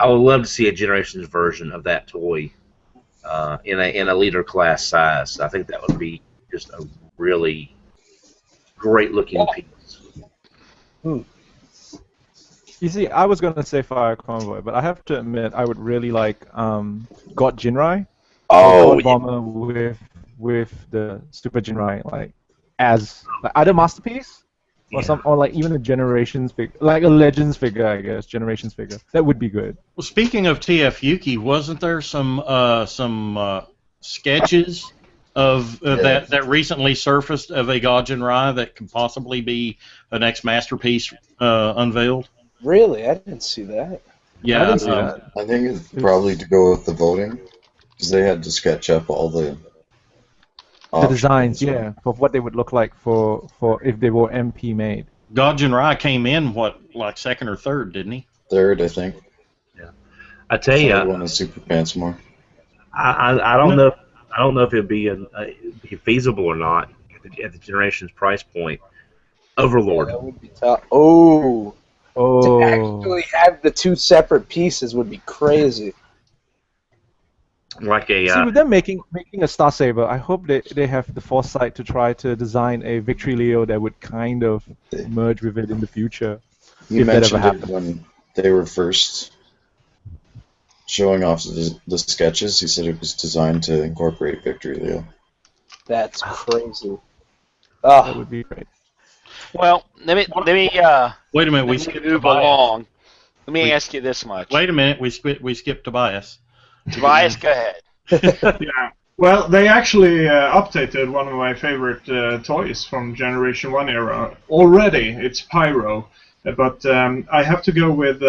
would love to see a Generations version of that toy in a leader class size. I think that would be just a really great looking piece. You see, I was going to say Fire Convoy, but I have to admit I would really like God Jinrai. Oh, God Bomber with the Super Jinrai, like as either Masterpiece or like even a Generations figure, like a Legends figure, I guess, Generations figure. That would be good. Well, speaking of TFYLP, wasn't there some sketches of that recently surfaced of a God Jinrai that could possibly be the next Masterpiece unveiled? Really? I didn't see that. Yeah, I didn't see that. I think it's probably to go with the voting, because they had to sketch up all the designs, yeah, for what they would look like for if they were MP made. God Jinrai came in like second or third, didn't he? Third, I think. Yeah, I tell you, I want to Super Pants more. I don't know. I don't know if it'd be feasible or not at the Generations price point. Overlord. That would be tough. Oh. To actually have the two separate pieces would be crazy. Like a. See, with them making a Star Saber, I hope they have the foresight to try to design a Victory Leo that would kind of merge with it in the future. You mentioned it when they were first showing off the sketches. He said it was designed to incorporate Victory Leo. That's crazy. That would be great. Well, let me wait a minute. We skipped move along. Let me ask you this much. Wait a minute. We skipped Tobias. Tobias, go ahead. Yeah. Well, they actually updated one of my favorite toys from Generation 1 era already. It's Pyro, but I have to go with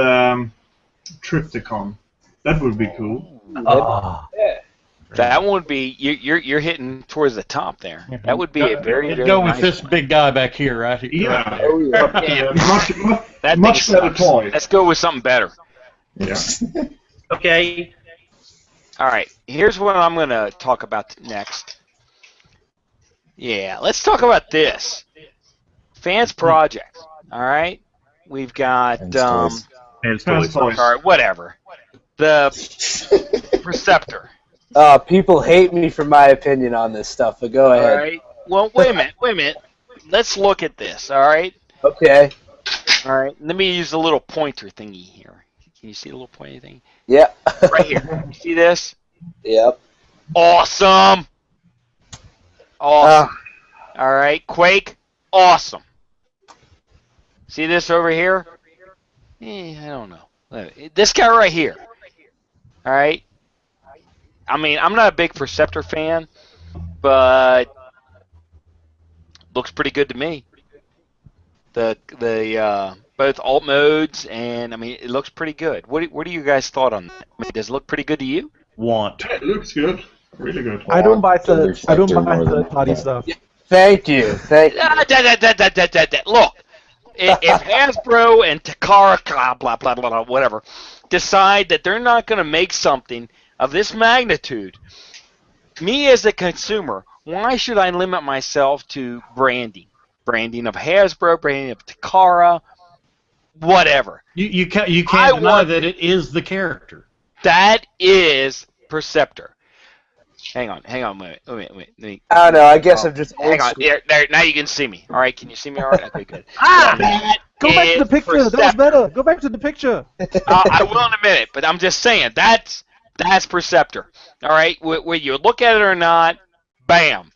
Trypticon. That would be cool. Yeah. That would be you're hitting towards the top there. That would be a very go with nice this big guy back here, right? Yeah. Oh, yeah. Much better toy. Let's go with something better. Yeah. Okay. All right, here's what I'm going to talk about next. Yeah, let's talk about this. Fans projects. All right, we've got Fans toys. And Fans toys. all right, whatever. The Preceptor. People hate me for my opinion on this stuff, but go All ahead. right. Well, wait a minute. Let's look at this. All right. Okay. All right. Let me use a little pointer thingy here. Can you see the little pointer thing? Yep. Right here. You see this? Yep. Awesome. All right. Quake. Awesome. See this over here? I don't know. This guy right here. All right. I mean, I'm not a big Preceptor fan, but looks pretty good to me. The both alt modes, and I mean, it looks pretty good. What do you guys thought on that? I mean, does it look pretty good to you? Want. It looks good. Really good. I don't buy third more than party that. stuff. Thank you. Thank you. Look, if Hasbro and Takara, blah blah blah, whatever, decide that they're not going to make something of this magnitude, me as a consumer, why should I limit myself to branding? Branding of Hasbro, branding of Takara, whatever. You can't deny that it is the character. That is Preceptor. Hang on, wait. I don't know. I guess I'm just Hang old on, school. there, now you can see me. All right, can you see me all right? Okay, good. Go back to the picture. That was better. Go back to the picture. I will in a minute, but I'm just saying that's Preceptor. All right, whether you look at it or not, bam,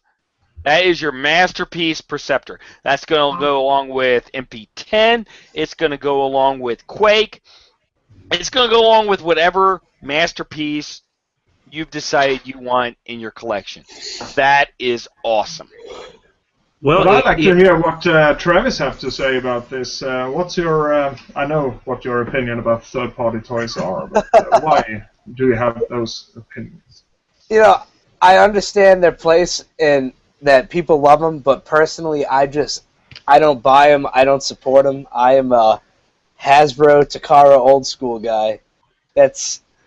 that is your masterpiece Preceptor. That's going to go along with MP10. It's going to go along with Quake. It's going to go along with whatever masterpiece you've decided you want in your collection. That is awesome. Well, I'd like to hear what Travis has to say about this. What's your? I know what your opinion about third-party toys are, but why do you have those opinions? You know, I understand their place and that people love them, but personally, I don't buy them. I don't support them. I am a Hasbro, Takara, old school guy.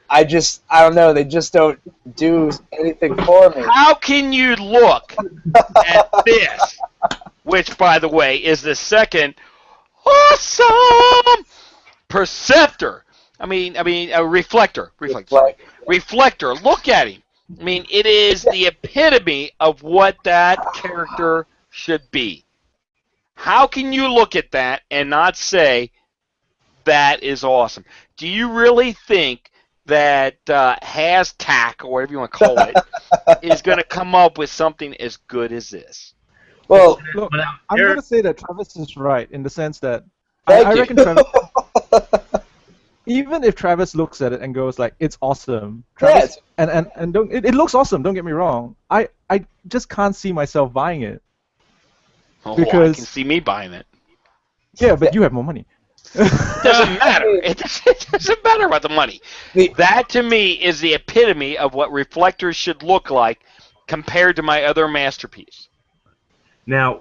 I don't know. They just don't do anything for me. How can you look at this, which, by the way, is the second awesome Preceptor? I mean, a Reflector. Reflector. Look at him. I mean, it is the epitome of what that character should be. How can you look at that and not say that is awesome? Do you really think that Has-Tac, or whatever you want to call it, is going to come up with something as good as this? Well, look, I'm going to say that Travis is right in the sense that Thank I you. reckon Travis, even if Travis looks at it and goes like, "It's awesome," Travis, Yes. and don't, it looks awesome. Don't get me wrong. I just can't see myself buying it. Oh, Because- I can see me buying it. Yeah, but you have more money. Doesn't matter. It doesn't matter about the money. That to me is the epitome of what reflectors should look like compared to my other masterpiece. Now,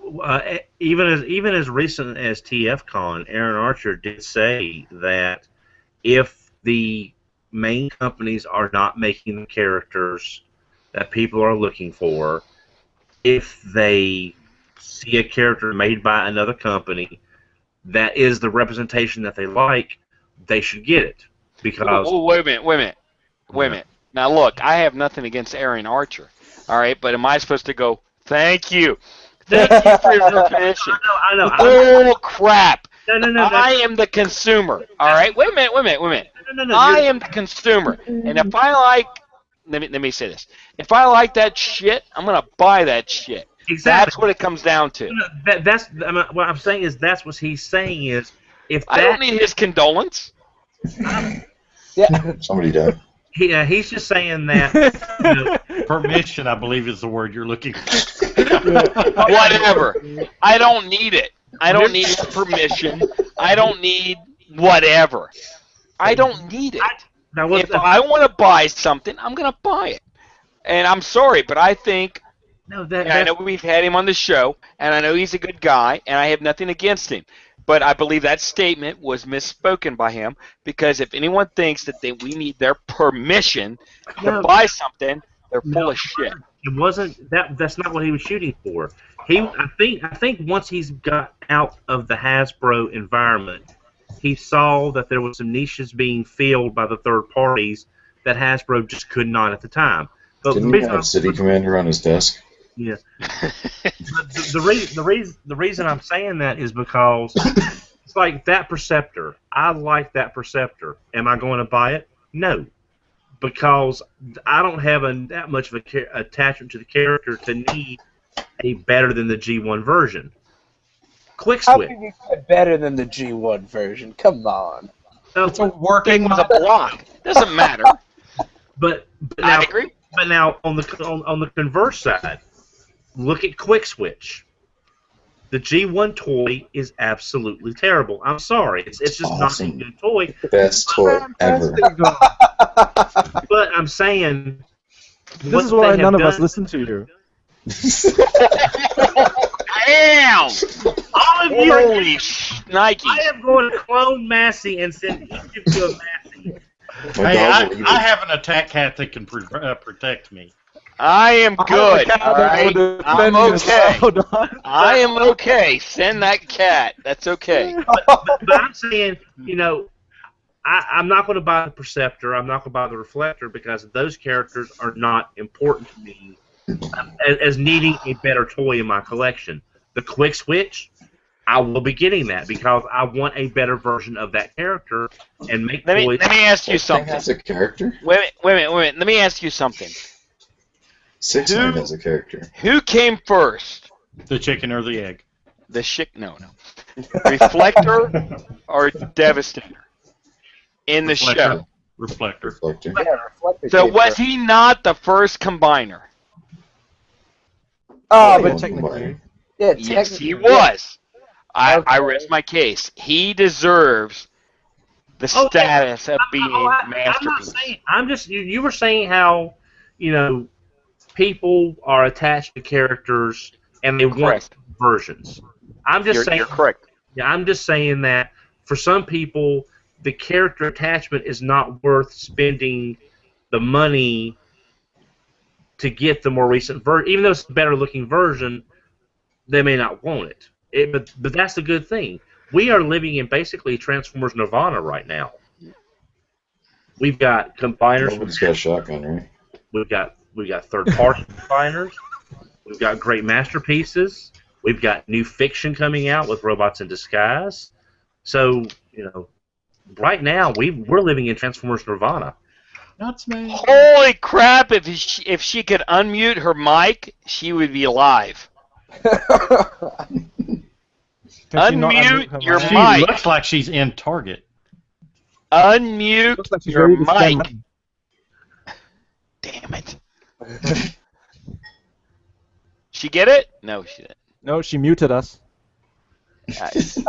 even as recent as TFCon, Aaron Archer did say that if the main companies are not making the characters that people are looking for, if they see a character made by another company that is the representation that they like, they should get it. Because Wait a minute. Now look, I have nothing against Aaron Archer, all right, but am I supposed to go, thank you for your permission? I know. Oh crap! No. I am the consumer. All right, wait a minute. No. I am the consumer, and if I like, let me say this: if I like that shit, I'm gonna buy that shit. Exactly. That's what it comes down to. What I'm saying is that's what he's saying is if I don't need his condolence. Yeah. Somebody died. He's just saying that Permission, I believe, is the word you're looking for. Whatever. I don't need it. I don't need his permission. I don't need whatever. I don't need it. If I want to buy something, I'm going to buy it. And I'm sorry, but I think, no, and I know we've had him on the show, and I know he's a good guy, and I have nothing against him. but I believe that statement was misspoken by him, because if anyone thinks that we need their permission to buy something, they're full of shit. It wasn't that. That's not what he was shooting for. I think once he's got out of the Hasbro environment, he saw that there was some niches being filled by the third parties that Hasbro just could not at the time. But Didn't he have City Commander on his desk? Yeah. the reason I'm saying that is because it's like that Perceptor. I like that Perceptor. Am I going to buy it? No, because I don't have that much of a attachment to the character to need a better than the G1 version. Quick How switch. can you get better than the G1 version? Come on. So, It's a working with a block. Doesn't matter. but I now, agree. But now on the converse side, look at Quick Switch. The G1 toy is absolutely terrible. I'm sorry. It's just awesome. not a good toy. Best toy ever. But I'm saying... This is why none of us listen to you. Damn! All of you... Holy Nike! I am going to clone Massey and send each of you a Massey. Hey, I have an attack cat that can protect me. I am good. All right? I'm okay. I am okay. Send that cat. That's okay. But I'm saying, I'm not going to buy the Perceptor. I'm not going to buy the Reflector because those characters are not important to me as needing a better toy in my collection. The Quick Switch, I will be getting that because I want a better version of that character and make toys. Let me ask you something. Has a character? Wait a minute. Let me ask you something. 6-9 has a character. Who came first? The chicken or the egg? No. Reflector or Devastator? In the show. Reflector. Yeah, Reflector So came was first. he not the first combiner? Oh, But but technically. yeah, Yes, he technically, was. I Okay. rest my case. He deserves the status of being I'm not masterpiece. saying. I'm just. You were saying how, people are attached to characters and they want Correct. versions. I'm just saying. You're correct. Yeah, I'm just saying that for some people, the character attachment is not worth spending the money to get the more recent version. Even though it's a better looking version, they may not want it. But that's the good thing. We are living in basically Transformers Nirvana right now. We've got combiners. Nobody's got a shotgun, right? We've got third-party combiners. We've got great masterpieces. We've got new fiction coming out with Robots in Disguise. So, right now we're living in Transformers Nirvana. That's me. Holy crap! If she could unmute her mic, she would be live. Can she not Unmute her your mic? She mic. looks like she's in Target. Unmute Looks like she's your ready to spend mic. money. Damn it. She get it? No, she didn't. No, she muted us. You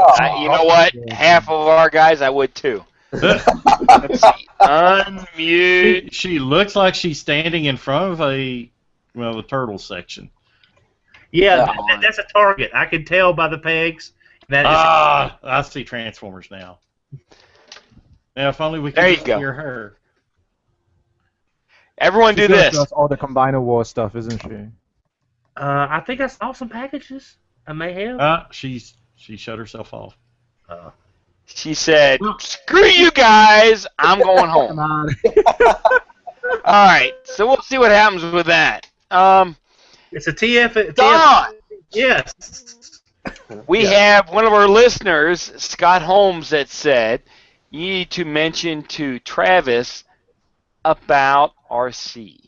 know what? Half of our guys, I would too. Let's see. Unmute. She looks like she's standing in front of the turtle section. Yeah, that's a target. I can tell by the pegs. That is I see Transformers now. Now, if only we There could you go. hear her. Everyone do She's gonna this. show us all the Combiner War stuff, isn't she? I think I saw some packages. I may have. She shut herself off. She said, "Screw you guys! I'm going home." All right, so we'll see what happens with that. It's a TF. Don, Yes. we have one of our listeners, Scott Holmes, that said you need to mention to Travis about RC.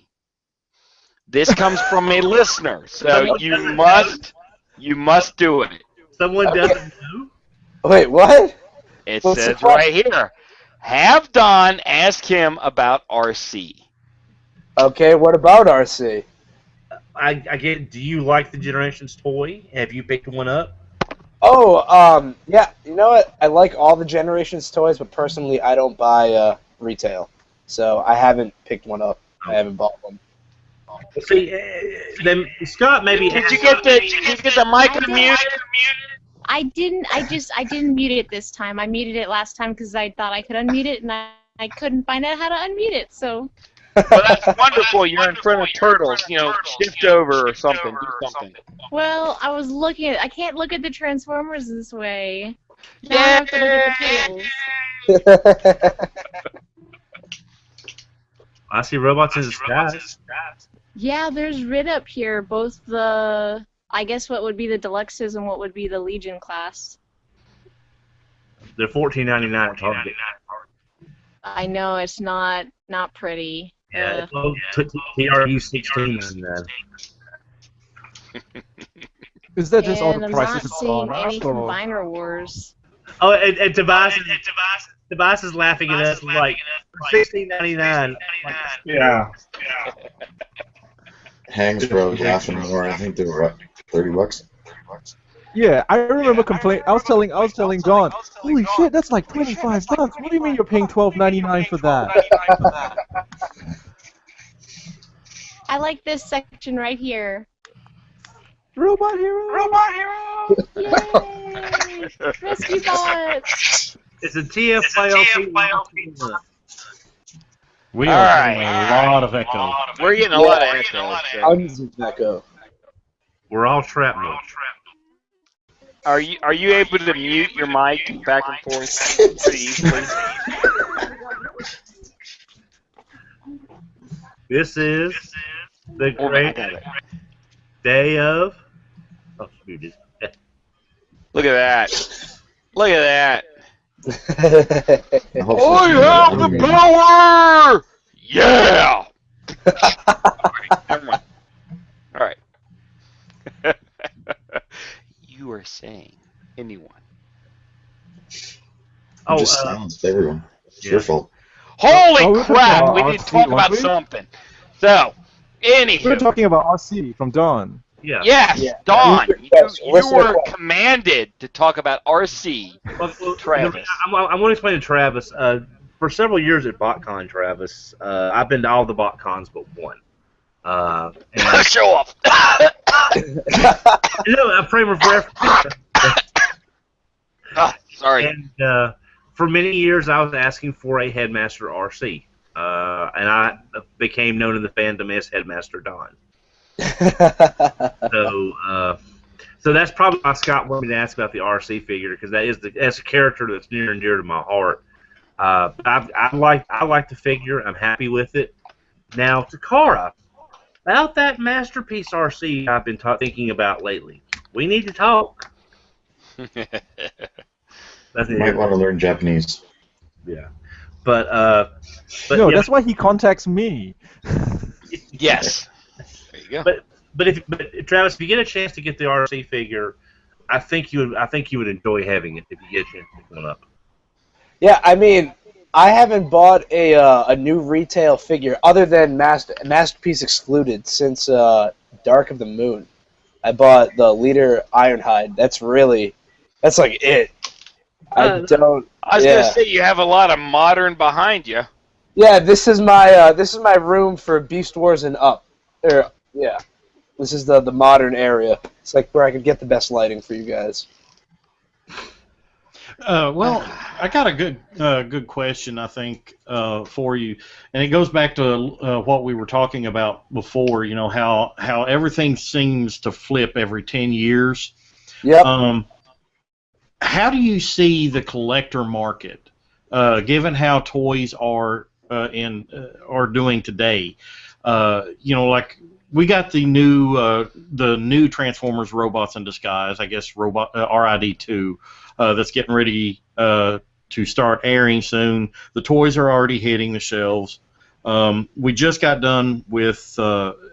This comes from a listener, so you must do it. Someone doesn't know. Wait, what? It What's says the question? right here. Have Don ask him about RC. Okay, what about RC? I get. Do you like the Generations toy? Have you picked one up? Oh, yeah. You know what? I like all the Generations toys, but personally, I don't buy retail, so I haven't picked one up. I haven't bought one. See, then Scott maybe. Did you get the mic unmuted? I didn't mute it this time. I muted it last time because I thought I could unmute it, and I couldn't find out how to unmute it. So. Well, that's wonderful. You're in front of turtles. Shift over or something. Do something. Well, I was looking at. I can't look at the Transformers this way. Now I have to look at the turtles. I see robots in the sky. Yeah, there's Rid up here. Both the, I guess, what would be the Deluxes and what would be the Legion class. They're $14.99 at Target. I know it's not pretty. Yeah, TRU 16 and Is that just all and the I'm prices not seeing gone any up, or? Combiner Wars. Oh, and Tobias is laughing at us like $16.99. Yeah. Hangs probably laughing more. I think they were up $30. Yeah, I remember complaining. I was telling John, holy shit, that's like $25. What do you mean you're paying $12.99 for that? I like this section right here. Robot hero! Robot hero! Yay! Rescue bots! It's a TFYLP. We All are right. getting a lot of echo. We're getting a lot of echo. Tons of echo. We're all trapped mode. Are you able to mute your mic back and forth pretty easily? This is the great day of. Oh, shoot. Look at that. Look at that. Hopefully I have the power! Yeah! Never mind. All right. You are saying anyone. You just silenced everyone. It's your fault. Holy we're crap! talking We about need to RC, talk about weren't we? something. So, We're anywho. talking about RC from Dawn. Yeah. Yes, Yeah. Dawn, Yes, you listen were to- commanded to talk about RC. Well, Travis. I want to explain to Travis. For several years at BotCon, Travis, I've been to all the BotCons but one. And Show off. no, a frame of reference. Sorry. And for many years, I was asking for a Headmaster RC, and I became known in the fandom as Headmaster Don. So that's probably why Scott wanted me to ask about the RC figure, because that's a character that's near and dear to my heart. I like the figure. I'm happy with it. Now, Takara, about that masterpiece RC I've been thinking about lately. We need to talk. That's You might want to learn Japanese. Yeah, but No, yeah, that's why he contacts me. Yes. There you go. But Travis, if you get a chance to get the RC figure, I think you would enjoy having it if you get a chance to pick one up. Yeah, I mean, I haven't bought a new retail figure other than Masterpiece excluded since Dark of the Moon. I bought the Leader Ironhide. That's like it. I was gonna say you have a lot of modern behind you. Yeah, this is my room for Beast Wars and up. Yeah, this is the modern area. It's like where I could get the best lighting for you guys. Well, I got a good question, I think, for you, and it goes back to what we were talking about before. You know how everything seems to flip every 10 years. Yep. How do you see the collector market, given how toys are doing today? You know, like we got the new Transformers Robots in Disguise, I guess RID2. That's getting ready to start airing soon. The toys are already hitting the shelves. We just got done with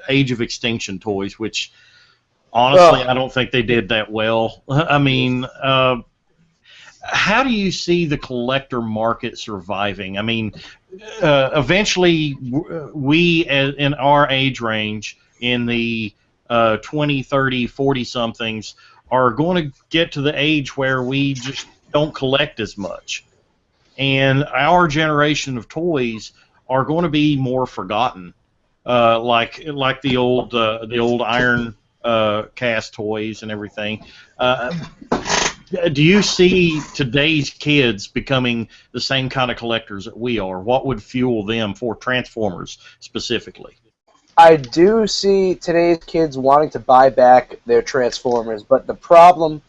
Age of Extinction toys, which honestly I don't think they did that well. I mean, how do you see the collector market surviving? I mean, eventually we in our age range, in the 20, 30, 40-somethings, are going to get to the age where we just don't collect as much, and our generation of toys are going to be more forgotten, like the old Iron cast toys and everything. Do you see today's kids becoming the same kind of collectors that we are? What would fuel them for Transformers specifically? I do see today's kids wanting to buy back their Transformers, but the problem,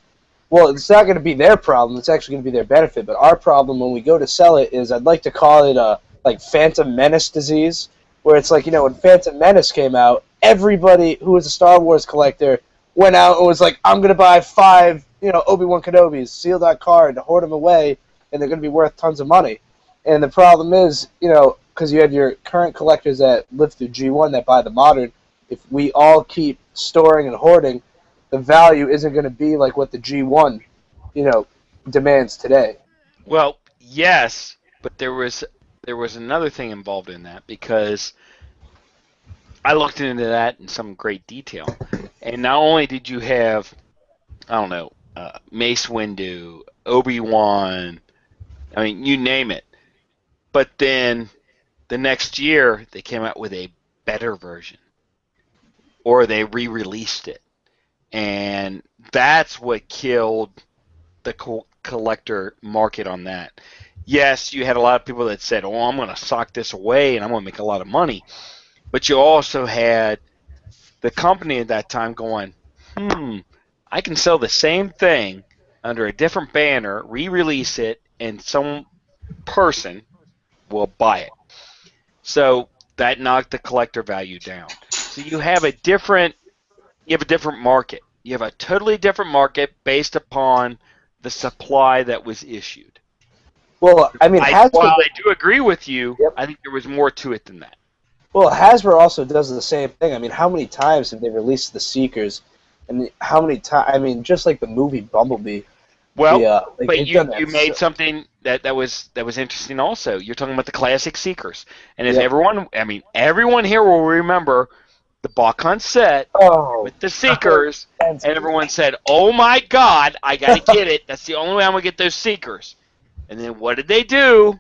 well, it's not going to be their problem. It's actually going to be their benefit. But our problem when we go to sell it is, I'd like to call it like Phantom Menace disease, where it's like, when Phantom Menace came out, everybody who was a Star Wars collector went out and was like, I'm going to buy 5, Obi-Wan Kenobis, seal that card, hoard them away, and they're going to be worth tons of money. And the problem is, because you have your current collectors that live through G1 that buy the modern, if we all keep storing and hoarding, the value isn't going to be like what the G1, demands today. Well, yes, but there was another thing involved in that, because I looked into that in some great detail. And not only did you have, Mace Windu, Obi-Wan, you name it, but then the next year they came out with a better version, or they re-released it. And that's what killed the collector market on that. Yes, you had a lot of people that said, oh, I'm going to sock this away and I'm going to make a lot of money. But you also had the company at that time going, I can sell the same thing under a different banner, re-release it, and some person will buy it. So that knocked the collector value down. So you have a different market. You have a totally different market based upon the supply that was issued. Well, while I do agree with you, yep, I think there was more to it than that. Well, Hasbro also does the same thing. How many times have they released the Seekers? And how many times? Just like the movie Bumblebee. Well, but you made something that was interesting also. You're talking about the classic Seekers. And as everyone here will remember the Bach-Hunt set with the Seekers, and everyone said, oh my God, I got to get it. That's the only way I'm going to get those Seekers. And then what did they do?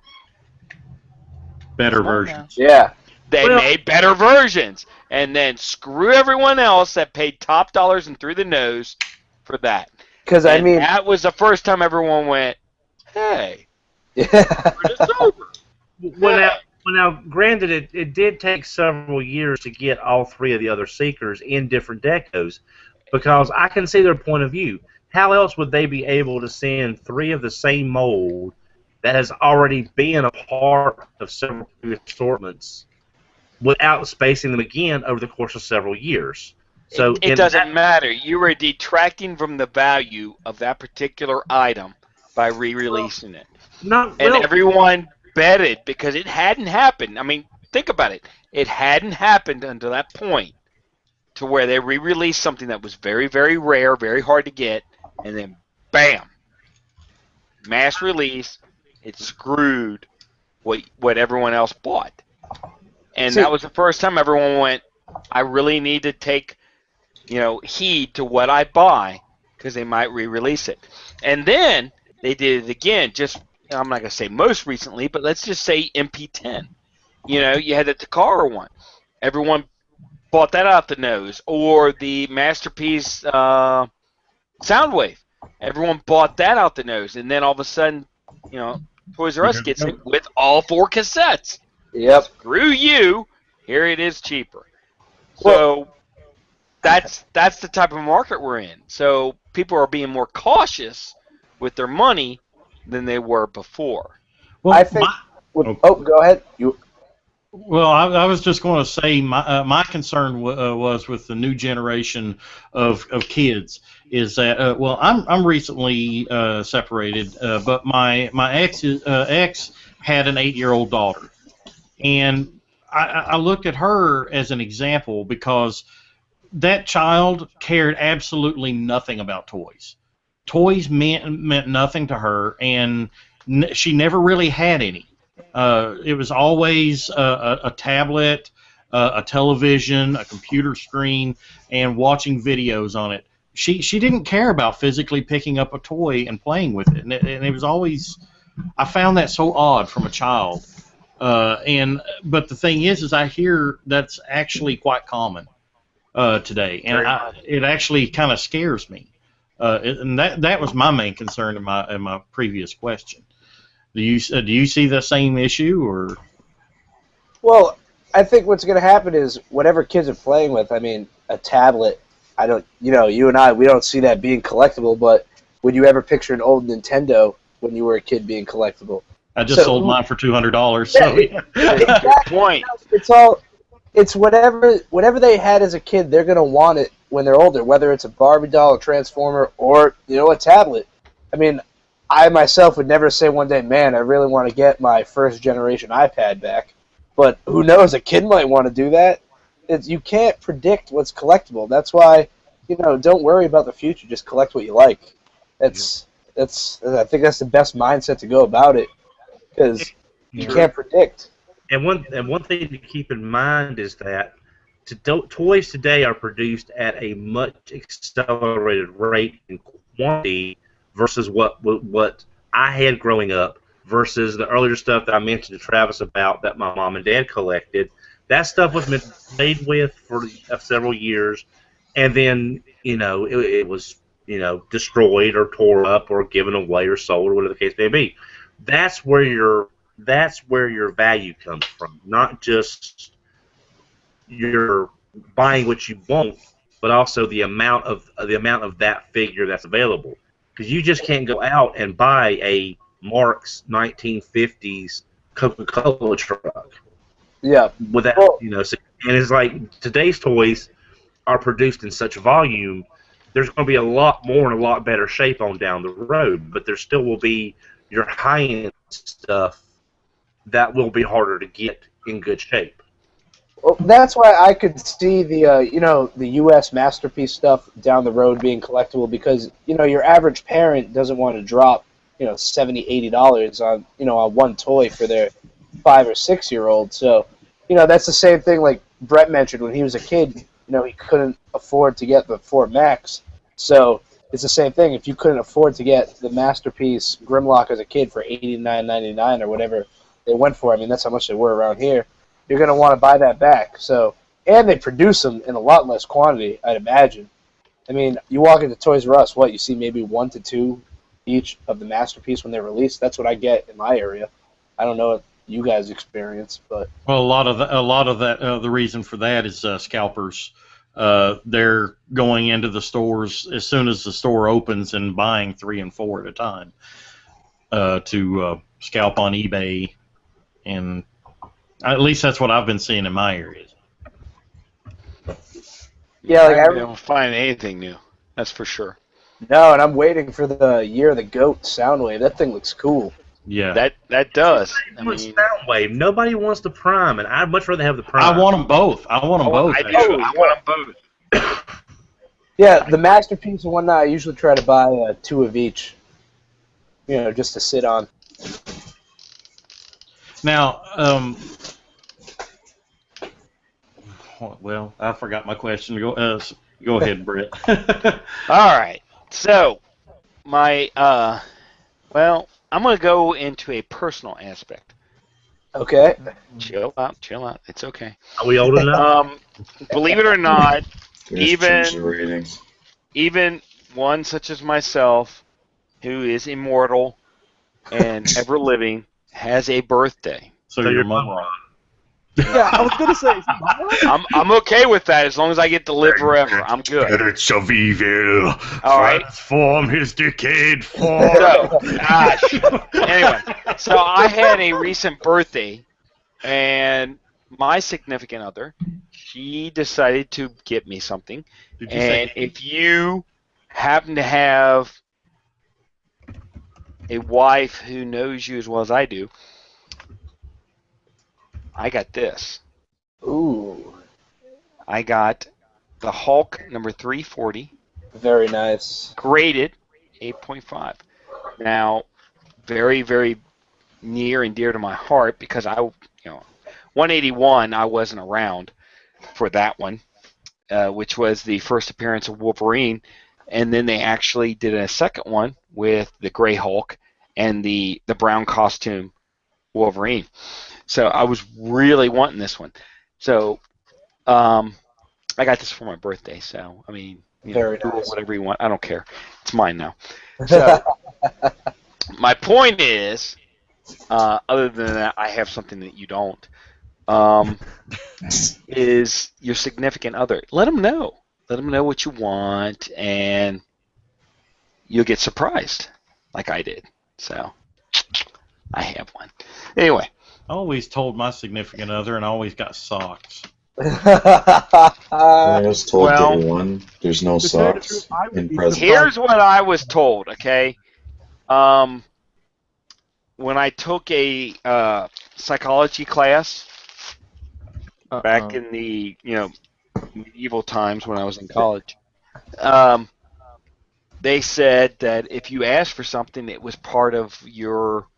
Better versions. Yeah. They made better versions. And then screw everyone else that paid top dollars and threw the nose for that. Because that was the first time everyone went, hey, it's over. Well, now, granted, it did take several years to get all 3 of the other Seekers in different decos, because I can see their point of view. How else would they be able to send 3 of the same mold that has already been a part of several assortments without spacing them again over the course of several years? So it doesn't matter. You were detracting from the value of that particular item by re-releasing it. Everyone betted because it hadn't happened. Think about it. It hadn't happened until that point to where they re-released something that was very, very rare, very hard to get, and then bam, mass release. It screwed what everyone else bought. And that was the first time everyone went, I really need to take heed to what I buy, because they might re-release it. And then they did it again, I'm not going to say most recently, but let's just say MP10. You had the Takara one. Everyone bought that out the nose. Or the Masterpiece Soundwave. Everyone bought that out the nose. And then all of a sudden, Toys R Us gets it with all 4 cassettes. Yep. Screw you. Here it is cheaper. So that's the type of market we're in. So people are being more cautious with their money than they were before. Well, I think. Go ahead. Well, I was just going to say my concern was with the new generation of kids is that I'm recently separated, but my ex had an 8-year-old daughter, and I looked at her as an example because that child cared absolutely nothing about toys. Toys meant nothing to her, and she never really had any. It was always a tablet, a television, a computer screen, and watching videos on it. She didn't care about physically picking up a toy and playing with it, and it was always. I found that so odd from a child. But the thing is I hear that's actually quite common today, and it actually kind of scares me. And that was my main concern in my previous question. Do you see the same issue or? Well, I think what's going to happen is whatever kids are playing with. I mean, a tablet. I don't. You and I, we don't see that being collectible. But would you ever picture an old Nintendo when you were a kid being collectible? I just sold mine for $200. Yeah, So exactly. Point. It's whatever they had as a kid, they're gonna want it when they're older. Whether it's a Barbie doll, a Transformer, or a tablet. I mean, I myself would never say one day, man, I really want to get my first generation iPad back. But who knows? A kid might want to do that. You can't predict what's collectible. That's why, don't worry about the future. Just collect what you like. I think that's the best mindset to go about it, because you can't predict. And one thing to keep in mind is that toys today are produced at a much accelerated rate and quantity versus what I had growing up, versus the earlier stuff that I mentioned to Travis about that my mom and dad collected. That stuff was made with for several years, and then it was destroyed or tore up or given away or sold or whatever the case may be. That's where your value comes from, not just you're buying what you want, but also the amount of that figure that's available. Because you just can't go out and buy a Marx 1950s Coca-Cola truck. Yeah. Without and it's like today's toys are produced in such volume. There's going to be a lot more and a lot better shape on down the road, but there still will be your high-end stuff that will be harder to get in good shape. Well, that's why I could see the the U.S. masterpiece stuff down the road being collectible, because your average parent doesn't want to drop $70, $80 on one toy for their 5 or 6 year old. So that's the same thing like Brett mentioned when he was a kid. He couldn't afford to get the Ford Max. So it's the same thing. If you couldn't afford to get the masterpiece Grimlock as a kid for $89.99 or whatever they went for, I mean that's how much they were around here, you're going to want to buy that back. So, and they produce them in a lot less quantity, I'd imagine. I mean, you walk into Toys R Us, you see maybe 1 to 2 each of the masterpiece when they're released. That's what I get in my area. I don't know what you guys experience, but well, a lot of that the reason for that is scalpers. They're going into the stores as soon as the store opens and buying 3 and 4 at a time to scalp on eBay, and at least that's what I've been seeing in my area. Yeah, like I don't find anything new. That's for sure. No, and I'm waiting for the Year of the Goat Soundwave. That thing looks cool. Yeah, that does. Soundwave. Nobody wants the Prime, and I'd much rather have the Prime. I want them both. I want them both. I do. I want them both. Yeah, the masterpiece and whatnot. I usually try to buy 2 of each. Just to sit on. Now, well, I forgot my question. Go ahead, Brett. All right. So, I'm going to go into a personal aspect. Okay. Chill out. It's okay. Are we old enough? Believe it or not, Change the ratings. even one such as myself, who is immortal and ever living, has a birthday. So your mom. Yeah, I was gonna say. I'm okay with that as long as I get to live forever. I'm good. Spirits of evil. All right. Transform his decayed form. So, anyway, so I had a recent birthday, and my significant other, she decided to get me something. And if you happen to have a wife who knows you as well as I do, I got this. Ooh. I got the Hulk number 340. Very nice. Graded 8.5. Now, very, very near and dear to my heart because 181 I wasn't around for that one, which was the first appearance of Wolverine, and then they actually did a second one with the Gray Hulk and the brown costume Wolverine. So I was really wanting this one. So I got this for my birthday. So I mean, Very do nice. whatever you want. I don't care. It's mine now. So my point is, other than that, I have something that you don't. Is your significant other? Let them know. Let them know what you want, and you'll get surprised, like I did. So I have one. Anyway. I always told my significant other, and I always got socks. I was told Well, day one, there's no to tell you the socks truth, I would in be present. Here's what I was told, okay? When I took a psychology class back in the medieval times when I was in college, they said that if you asked for something, it was part of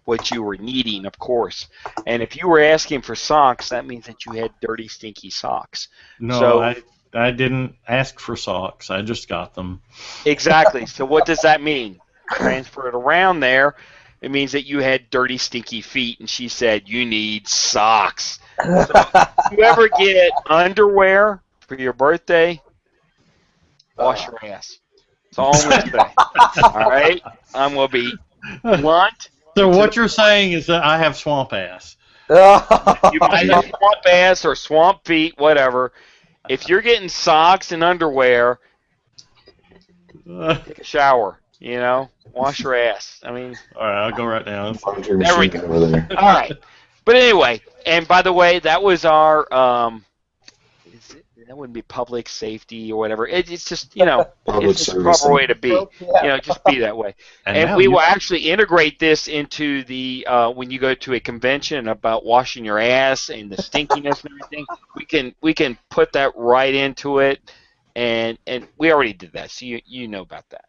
what you were needing, of course. And if you were asking for socks, that means that you had dirty, stinky socks. No, So, I didn't ask for socks. I just got them. Exactly. So what does that mean? Transfer it around there. It means that you had dirty, stinky feet, and she said you need socks. So if you ever get underwear for your birthday, wash your ass. That's all I'm going to say. All right? I'm going to be blunt. So what you're saying is that I have swamp ass. You might have swamp ass or swamp feet, whatever. If you're getting socks and underwear, take a shower, wash your ass. I mean, all right, I'll go right now. Find your there we machine go. over there. All right. But anyway, and by the way, that was our, that wouldn't be public safety or whatever. It's just, Public it's just the service. proper way to be. Yeah. Just be that way. And And now we you- will actually integrate this into the, when you go to a convention about washing your ass and the stinkiness and everything, we can put that right into it. And we already did that, so you know about that.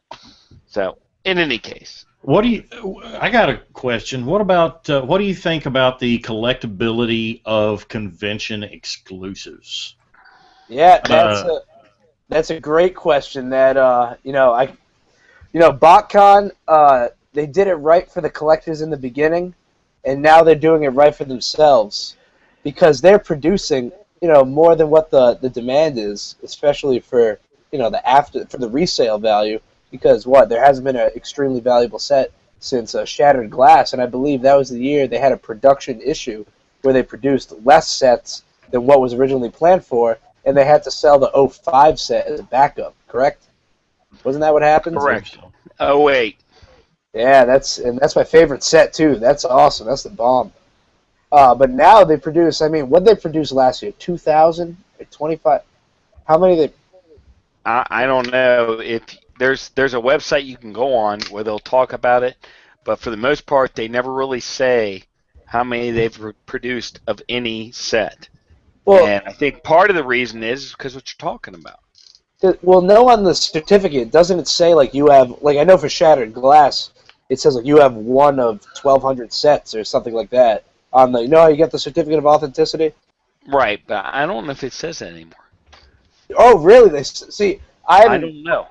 So, in any case. I got a question. What do you think about the collectability of convention exclusives? Yeah, that's a great question. That BotCon, they did it right for the collectors in the beginning, and now they're doing it right for themselves because they're producing more than what the demand is, especially for for the resale value. Because there hasn't been an extremely valuable set since Shattered Glass, and I believe that was the year they had a production issue where they produced less sets than what was originally planned for, and they had to sell the 05 set as a backup, correct? Wasn't that what happened? Correct. Oh, wait. Yeah, that's my favorite set, too. That's awesome. That's the bomb. But now they produce, what did they produce last year? 2,000? 25? How many they... I don't know. If there's a website you can go on where they'll talk about it, but for the most part, they never really say how many they've produced of any set. Well, and I think part of the reason is because what you're talking about. Well, no, on the certificate, doesn't it say, you have, I know for Shattered Glass, it says, you have one of 1,200 sets or something like that. On the, how you get the certificate of authenticity? Right, but I don't know if it says that anymore. Oh, really? See, I don't know.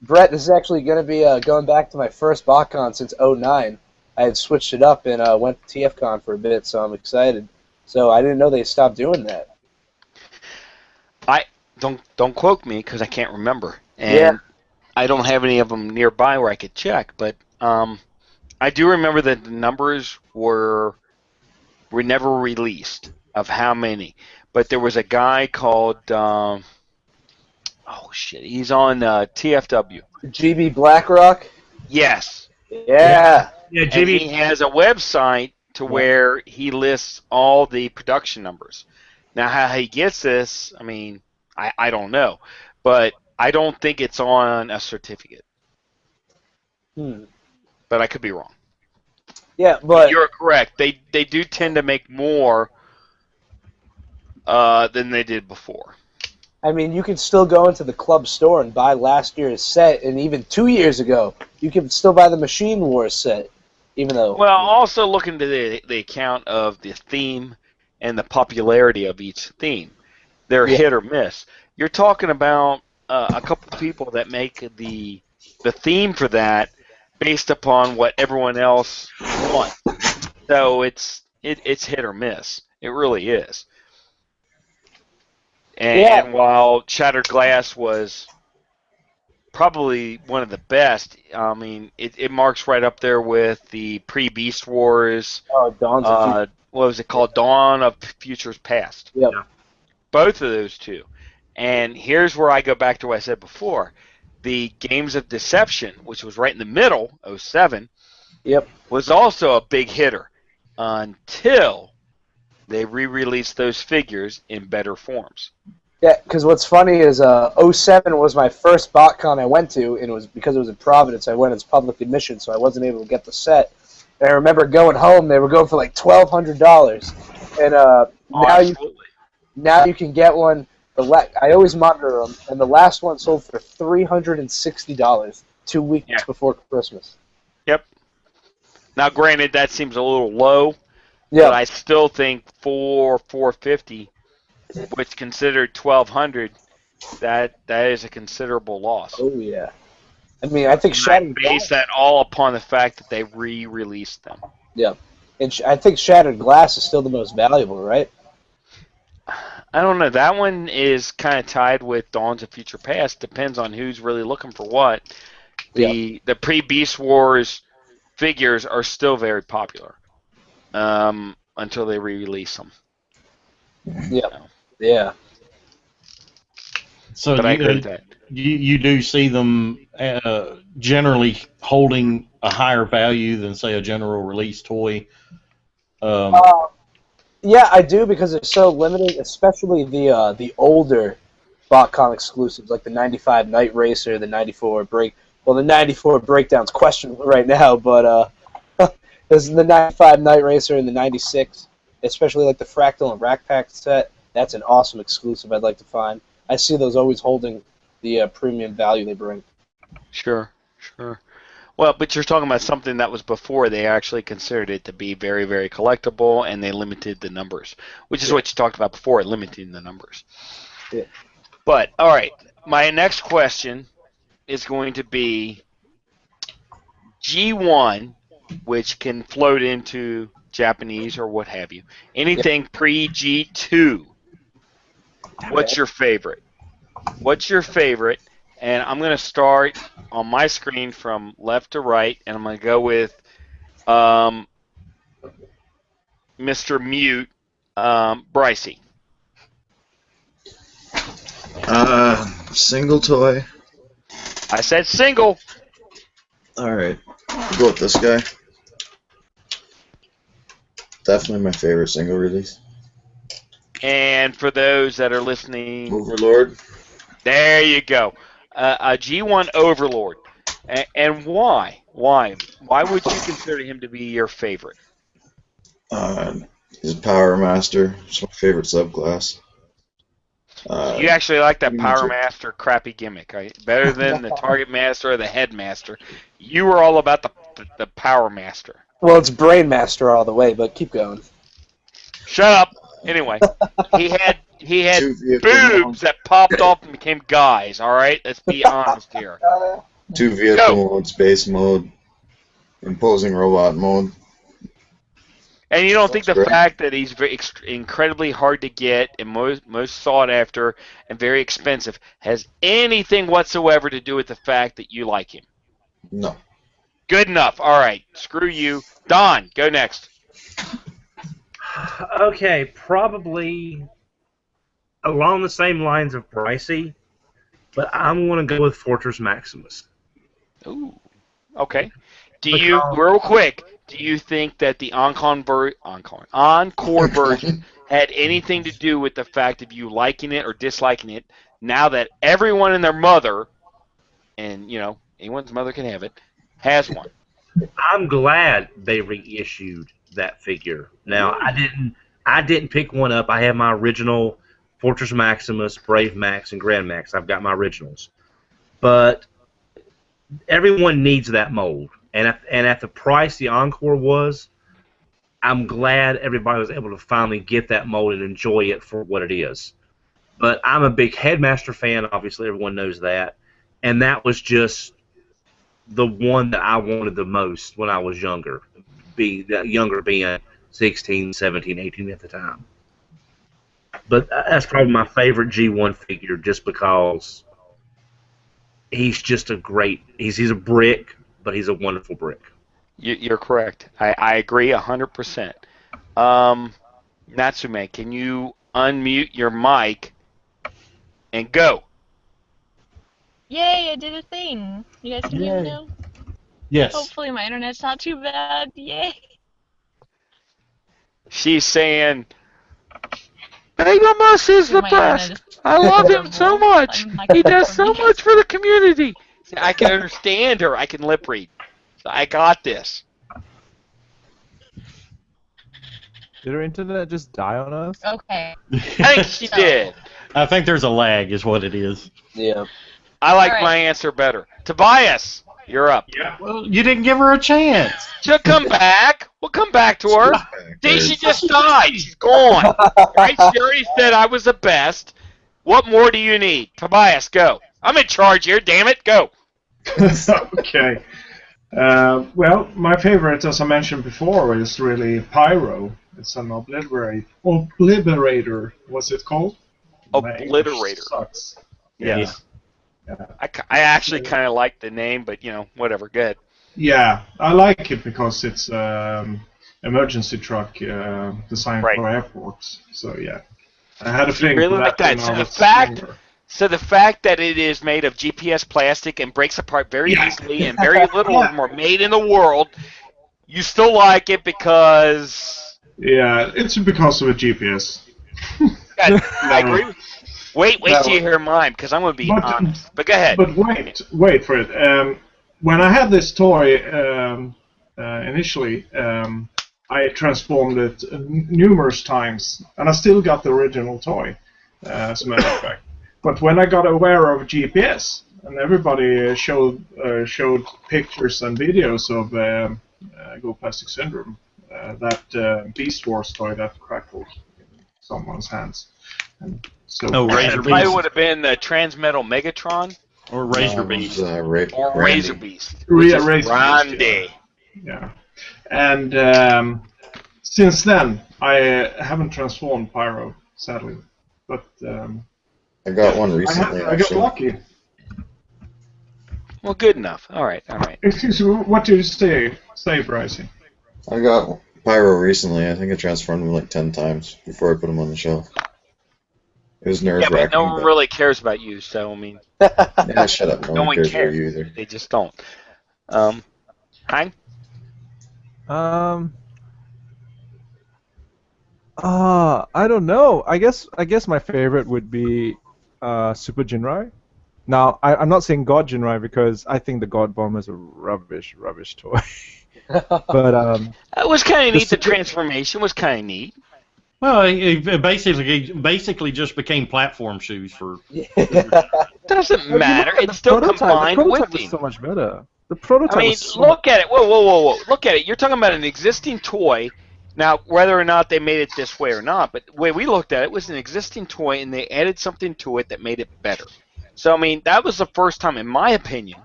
Brett, this is actually going to be going back to my first BotCon since 2009. I had switched it up and went to TFCon for a bit, so I'm excited. So I didn't know they stopped doing that. I don't quote me because I can't remember, and I don't have any of them nearby where I could check. But I do remember that the numbers were never released of how many. But there was a guy called he's on TFW. GB Blackrock. Yes. Yeah. Yeah, And GB. he has a website to where he lists all the production numbers. Now, how he gets this, I don't know. But I don't think it's on a certificate. But I could be wrong. Yeah, but You're correct. They do tend to make more than they did before. you can still go into the club store and buy last year's set, and even 2 years ago, you can still buy the Machine Wars set, even though... Well, also look into the account of the theme and the popularity of each theme. They're hit or miss. You're talking about a couple of people that make the theme for that based upon what everyone else wants. So it's hit or miss. It really is. And while Shattered Glass was probably one of the best. I mean, it marks right up there with the pre-Beast Wars. Oh, What was it called? Dawn of Futures Past. Yep. Both of those two. And here's where I go back to what I said before. The Games of Deception, which was right in the middle, 07, was also a big hitter until they re-released those figures in better forms. Yeah, because what's funny is 07 was my first BotCon I went to, and it was because it was in Providence. I went as public admission, so I wasn't able to get the set. And I remember going home; they were going for like $1,200, and now you can get one. I always monitor them, and the last one sold for $360 2 weeks before Christmas. Yep. Now, granted, that seems a little low, but I still think for $450. Which considered $1,200, that is a considerable loss. Oh yeah, I mean I think Shattered Glass based that all upon the fact that they re-released them. Yeah, and I think Shattered Glass is still the most valuable, right? I don't know. That one is kind of tied with Dawns of Future Past. Depends on who's really looking for what. The pre-Beast Wars figures are still very popular until they re-release them. Yeah. Yeah. So but I agree with that. You do see them generally holding a higher value than, say, a general release toy. Yeah, I do because it's so limited, especially the older BotCon exclusives like the '95 Night Racer, the '94 Break. Well, the '94 Breakdown's questionable right now, but there's the '95 Night Racer and the '96, especially like the Fractal and Rack Pack set. That's an awesome exclusive I'd like to find. I see those always holding the premium value they bring. Sure. Well, but you're talking about something that was before they actually considered it to be very, very collectible, and they limited the numbers, which is what you talked about before, limiting the numbers. Yeah. But, all right, my next question is going to be G1, which can float into Japanese or what have you. Anything pre-G2. What's your favorite? And I'm going to start on my screen from left to right, and I'm going to go with Mr. Mute, Brycey. Single toy. I said single. Alright. Go with this guy. Definitely my favorite single release. And for those that are listening... Overlord. There you go. A G1 Overlord. And why? Why would you consider him to be your favorite? He's a Power Master. It's my favorite subclass. You actually like that Power Master crappy gimmick, right? Better than the Target Master or the Headmaster. You were all about the Power Master. Well, it's Brain Master all the way, but keep going. Shut up. Anyway, he had boobs that popped off and became guys. All right, let's be honest here. 2 vehicle modes, base mode, imposing robot mode. And you don't think the fact that he's incredibly hard to get and most sought after and very expensive has anything whatsoever to do with the fact that you like him? No. Good enough. All right. Screw you. Don, go next. Okay, probably along the same lines of Brycey, but I'm going to go with Fortress Maximus. Ooh. Okay. Real quick, do you think that the Encore version had anything to do with the fact of you liking it or disliking it now that everyone and their mother, and, you know, anyone's mother can have it, has one? I'm glad they reissued that figure. Now, I didn't pick one up. I have my original Fortress Maximus, Brave Max, and Grand Max. I've got my originals. But everyone needs that mold. And at the price the Encore was, I'm glad everybody was able to finally get that mold and enjoy it for what it is. But I'm a big Headmaster fan, obviously everyone knows that. And that was just the one that I wanted the most when I was younger. Being 16, 17, 18 at the time. But that's probably my favorite G1 figure just because he's just a great. He's a brick, but he's a wonderful brick. You're correct. I agree 100%. Natsume, can you unmute your mic and go? Yay, I did a thing. You guys can hear me Yay. now? Yes. Hopefully my internet's not too bad. Yay. She's saying, Mega Mus is the My best. internet is I love him so horrible. much. I'm not He gonna does so forget. much for the community. See, I can understand her. I can lip read. So I got this. Did her internet just die on us? Okay. I think she did. I think there's a lag, is what it is. Yeah. I like All right. my answer better. Tobias, you're up. Yeah. Well, you didn't give her a chance. She'll come back. We'll come back to her. See, she just died. She's gone. Right? She already said I was the best. What more do you need? Tobias, go. I'm in charge here. Damn it, go. Okay. Well, my favorite, as I mentioned before, is really Pyro. It's an obliterator. What's it called? My English Obliterator. sucks. Yes. Yeah. I actually kind of like the name, but whatever. Good. Yeah, I like it because it's emergency truck designed Right. for airports. So yeah, I had a thing Really for like that. when So I the was fact- younger. So the fact that it is made of GPS plastic and breaks apart very Yeah. easily, and very little of them are made in the world, you still like it because. Yeah, it's because of a GPS. I agree. Wait No. till you hear mine, because I'm going to be But- honest. But go ahead. But wait for it. When I had this toy initially, I transformed it numerous times, and I still got the original toy, as a matter of fact. But when I got aware of GPS, and everybody showed pictures and videos of Go Plastic Syndrome, that Beast Wars toy that crackled in someone's hands. And so Oh, Razor It probably Beast. would have been the Transmetal Megatron Or Razor It Beast. was, or Randy. Razor Beast. Which is Razor Beast, Randy. yeah. And since then, I haven't transformed Pyro, sadly. But I got one recently, I got actually. lucky. Well, good enough. All right. Excuse me, what did you say, Brycey? I got Pyro recently. I think I transformed him like 10 times before I put him on the shelf. It was Yeah, nerve-wracking. but no one really cares about you, so, I mean, Yeah, shut up. No, no one one cares cares. about you either. They just don't. Hang? I don't know. I guess my favorite would be Super Jinrai. Now, I'm not saying God Jinrai because I think the God Bomb is a rubbish toy. But It was kind of The neat. The Super- transformation was kind of neat. Well, it basically just became platform shoes for. Doesn't matter. the It's still prototype combined was with him. so much better. The prototype I mean, was so look at it. Whoa. Look at it. You're talking about an existing toy. Now, whether or not they made it this way or not, but the way we looked at it was an existing toy, and they added something to it that made it better. So, I mean, that was the first time, in my opinion,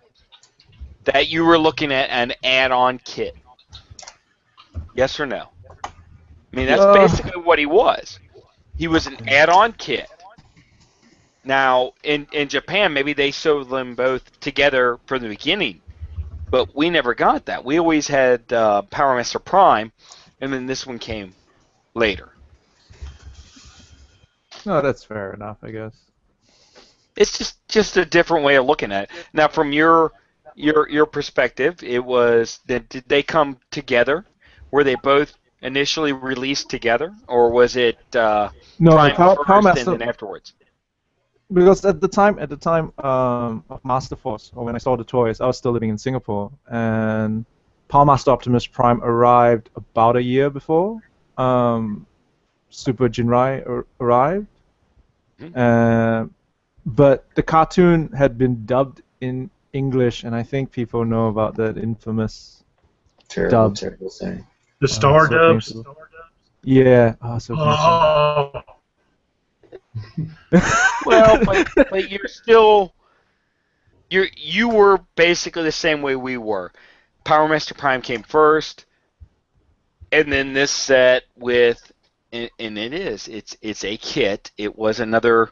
that you were looking at an add-on kit. Yes or no? I mean, that's basically what he was. He was an add-on kit. Now, in Japan, maybe they sold them both together from the beginning, but we never got that. We always had Power Master Prime, and then this one came later. No, that's fair enough, I guess. It's just a different way of looking at it. Now, from your perspective, it was did they come together? Were they both initially released together, or was it No, Prime Power first Master. and then afterwards? Because at the time of Master Force, or when I saw the toys, I was still living in Singapore, and Power Master Optimus Prime arrived about a year before Super Jinrai arrived. But the cartoon had been dubbed in English, and I think people know about that infamous Terrible, dub. terrible thing. The Star so Dubs. painful. Yeah. Oh, so painful. Oh. Well, but you're still you were basically the same way we were. Power Master Prime came first, and then this set with, and it's a kit. It was another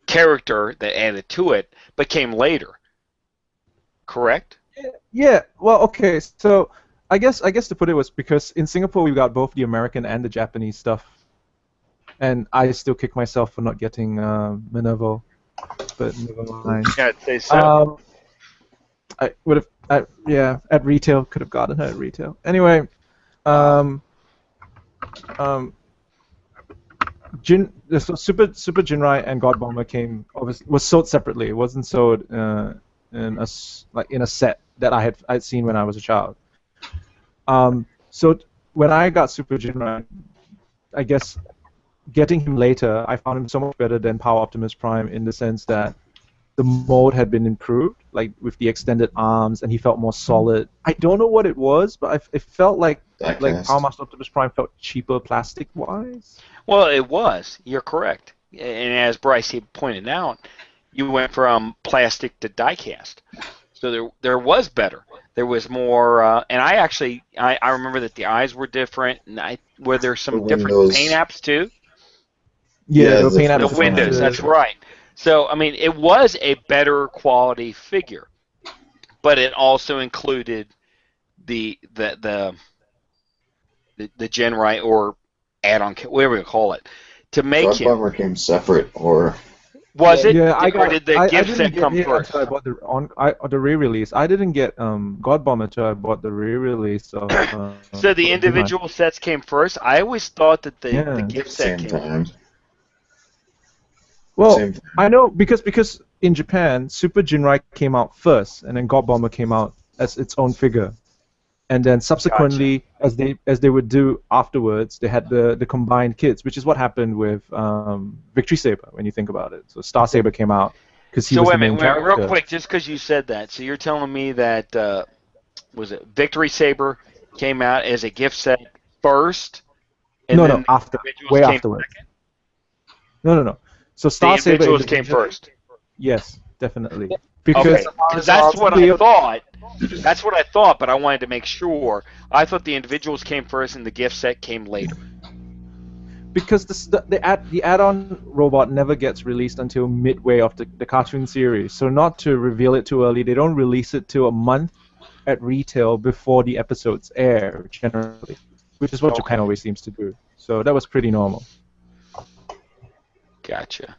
character that added to it, but came later. correct? Yeah. Well, okay. So I guess to put it was because in Singapore we got both the American and the Japanese stuff, and I still kick myself for not getting Minervo, but never mind. Yeah, I'd say so. I would have, yeah, at retail could have gotten her at retail. Anyway, so Super Jinrai and God Bomber was sold separately. It wasn't sold in a set that I'd seen when I was a child. So when I got Super Jinrai, I guess getting him later, I found him so much better than Power Optimus Prime in the sense that the mold had been improved, like with the extended arms, and he felt more solid. I don't know what it was, but it felt like Power Master Optimus Prime felt cheaper plastic-wise. Well, it was. You're correct. And as Bryce had pointed out, you went from plastic to die-cast. So there was better. There was more, and I remember that the eyes were different, and were there some different paint apps too? Yeah, the paint apps. The windows, that's right. So, I mean, it was a better quality figure, but it also included the Genrai or add-on, whatever you call it, to make God him. Bomber came separate, or was it? Yeah, or did the gift set come first? I bought the re-release. I didn't get God Bomber until I bought the re-release. So the individual sets came first. I always thought that the gift set came first. Well, I know because in Japan, Super Jinrai came out first, and then God Bomber came out as its own figure, and then subsequently, as they would do afterwards, they had the combined kits, which is what happened with Victory Saber when you think about it. So Star Saber came out because he was the main character. Real quick, just because you said that, so you're telling me that was it Victory Saber came out as a gift set first? And no, afterwards. Second? No. So Star Saber individuals came first. Yes, definitely. Because that's what I thought. That's what I thought, but I wanted to make sure. I thought the individuals came first and the gift set came later. Because the add-on robot never gets released until midway of the cartoon series. So not to reveal it too early, they don't release it till a month at retail before the episodes air, generally. Which is what Japan always seems to do. So that was pretty normal. Gotcha.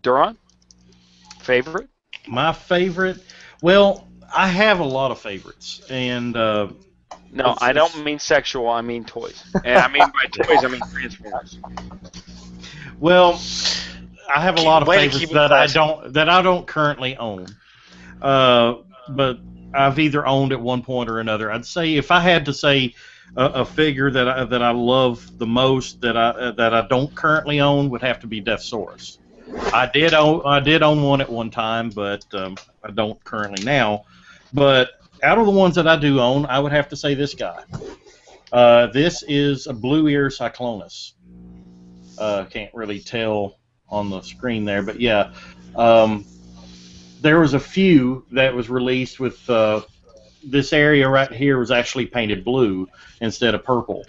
Duran? Favorite? My favorite? Well, I have a lot of favorites. And no, I don't mean sexual, I mean toys. And I mean by toys, I mean Transformers. Well, I have a lot of favorites that I don't currently own. But I've either owned at one point or another. I'd say if I had to say a figure that I love the most that I don't currently own would have to be Deathsaurus. I did own one at one time, but I don't currently now. But out of the ones that I do own, I would have to say this guy. This is a Blue Ear Cyclonus. Can't really tell on the screen there, but yeah. There was a few that was released with this area right here was actually painted blue instead of purple,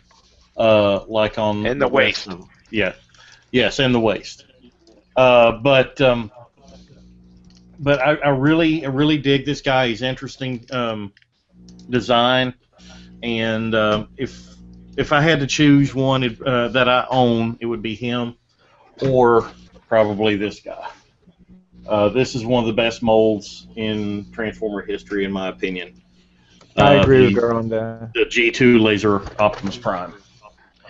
like on in the waist. Yes, in the waist. But I really dig this guy. He's interesting design, and if I had to choose one that I own, it would be him, or probably this guy. This is one of the best molds in Transformer history, in my opinion. I agree with her on that. The G2 Laser Optimus Prime.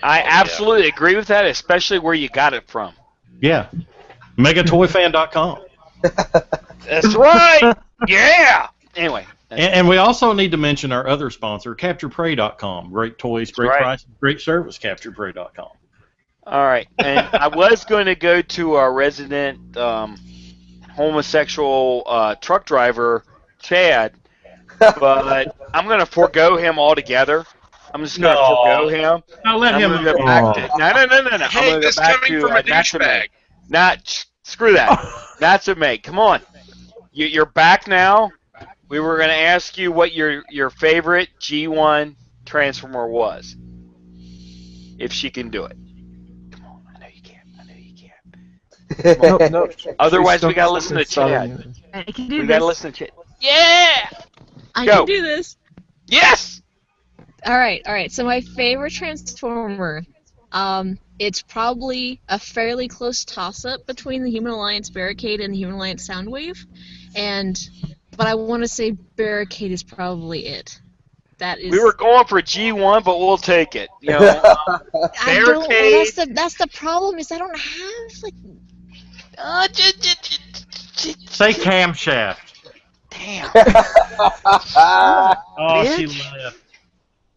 I absolutely agree with that, especially where you got it from. Yeah. Megatoyfan.com. That's right! Yeah! Anyway. And we also need to mention our other sponsor, CapturePrey.com. Great toys, great price, great service, CapturePrey.com. All right. And I was going to go to our resident homosexual truck driver, Chad, but I'm going to forego him altogether. I'm just going to forego him. Now let him go back to, no. Hey, this coming from a douchebag. Screw that. That's a mate. Come on. You're back now. We were going to ask you what your favorite G1 Transformer was. If she can do it. Come on. I know you can. No. Otherwise, we Stop gotta listen to installing Chad. it. I can do We gotta this. listen to Chad. Yeah. I Go. can do this. Yes. All right. So my favorite Transformer, it's probably a fairly close toss-up between the Human Alliance Barricade and the Human Alliance Soundwave, but I want to say Barricade is probably it. That is. We were going for G1, but we'll take it. You know, I don't. Barricade. Well, that's the problem is I don't have like. Say camshaft. Damn. Oh, she left.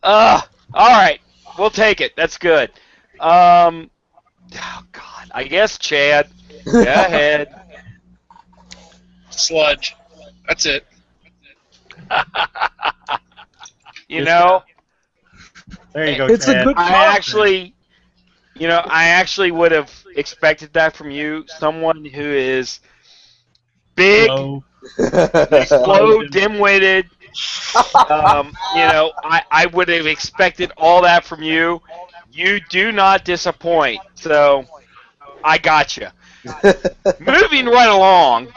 All right. We'll take it. That's good. Oh God. I guess Chad. Go ahead. Sludge. That's it. You know. There you go, It's Chad. a good I actually would have expected that from you. Someone who is big, slow, dim-witted. I would have expected all that from you. You do not disappoint. So, I got you. Moving right along.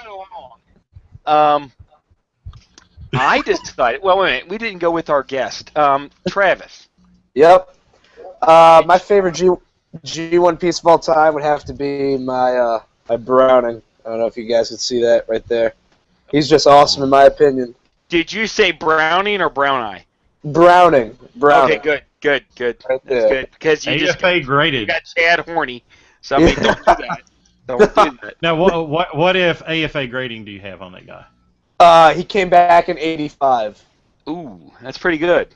I decided. Well, wait a minute. We didn't go with our guest, Travis. Yep. My favorite G1 piece of all time would have to be my Browning. I don't know if you guys could see that right there. He's just awesome in my opinion. Did you say Browning or Brown Eye? Browning. Okay, good. Right That's there. good because you just AFA graded. you got Chad horny. So I mean, don't do that. Don't do that. Now, what if AFA grading do you have on that guy? He came back in '85. Ooh, that's pretty good.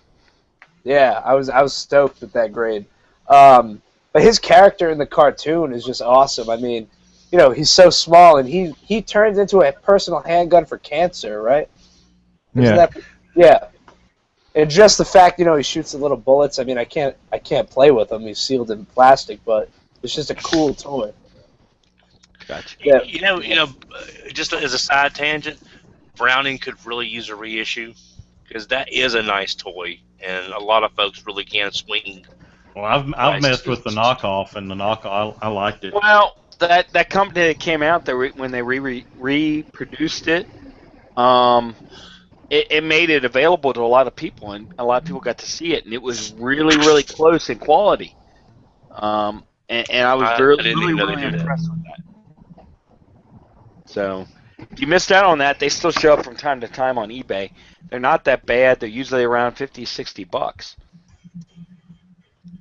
Yeah, I was stoked with that grade. But his character in the cartoon is just awesome. I mean, he's so small, and he turns into a personal handgun for cancer, right? Yeah. And just the fact, he shoots the little bullets. I mean, I can't play with him. He's sealed in plastic, but it's just a cool toy. Gotcha. Yeah. Just as a side tangent, Browning could really use a reissue because that is a nice toy, and a lot of folks really can't swing. Well, I've messed with the knockoff, and the knockoff I liked it. Well, that company that came out there when they reproduced it, it made it available to a lot of people, and a lot of people got to see it, and it was really, really close in quality. And I was really impressed with that. So, if you missed out on that, they still show up from time to time on eBay. They're not that bad. They're usually around $50-$60.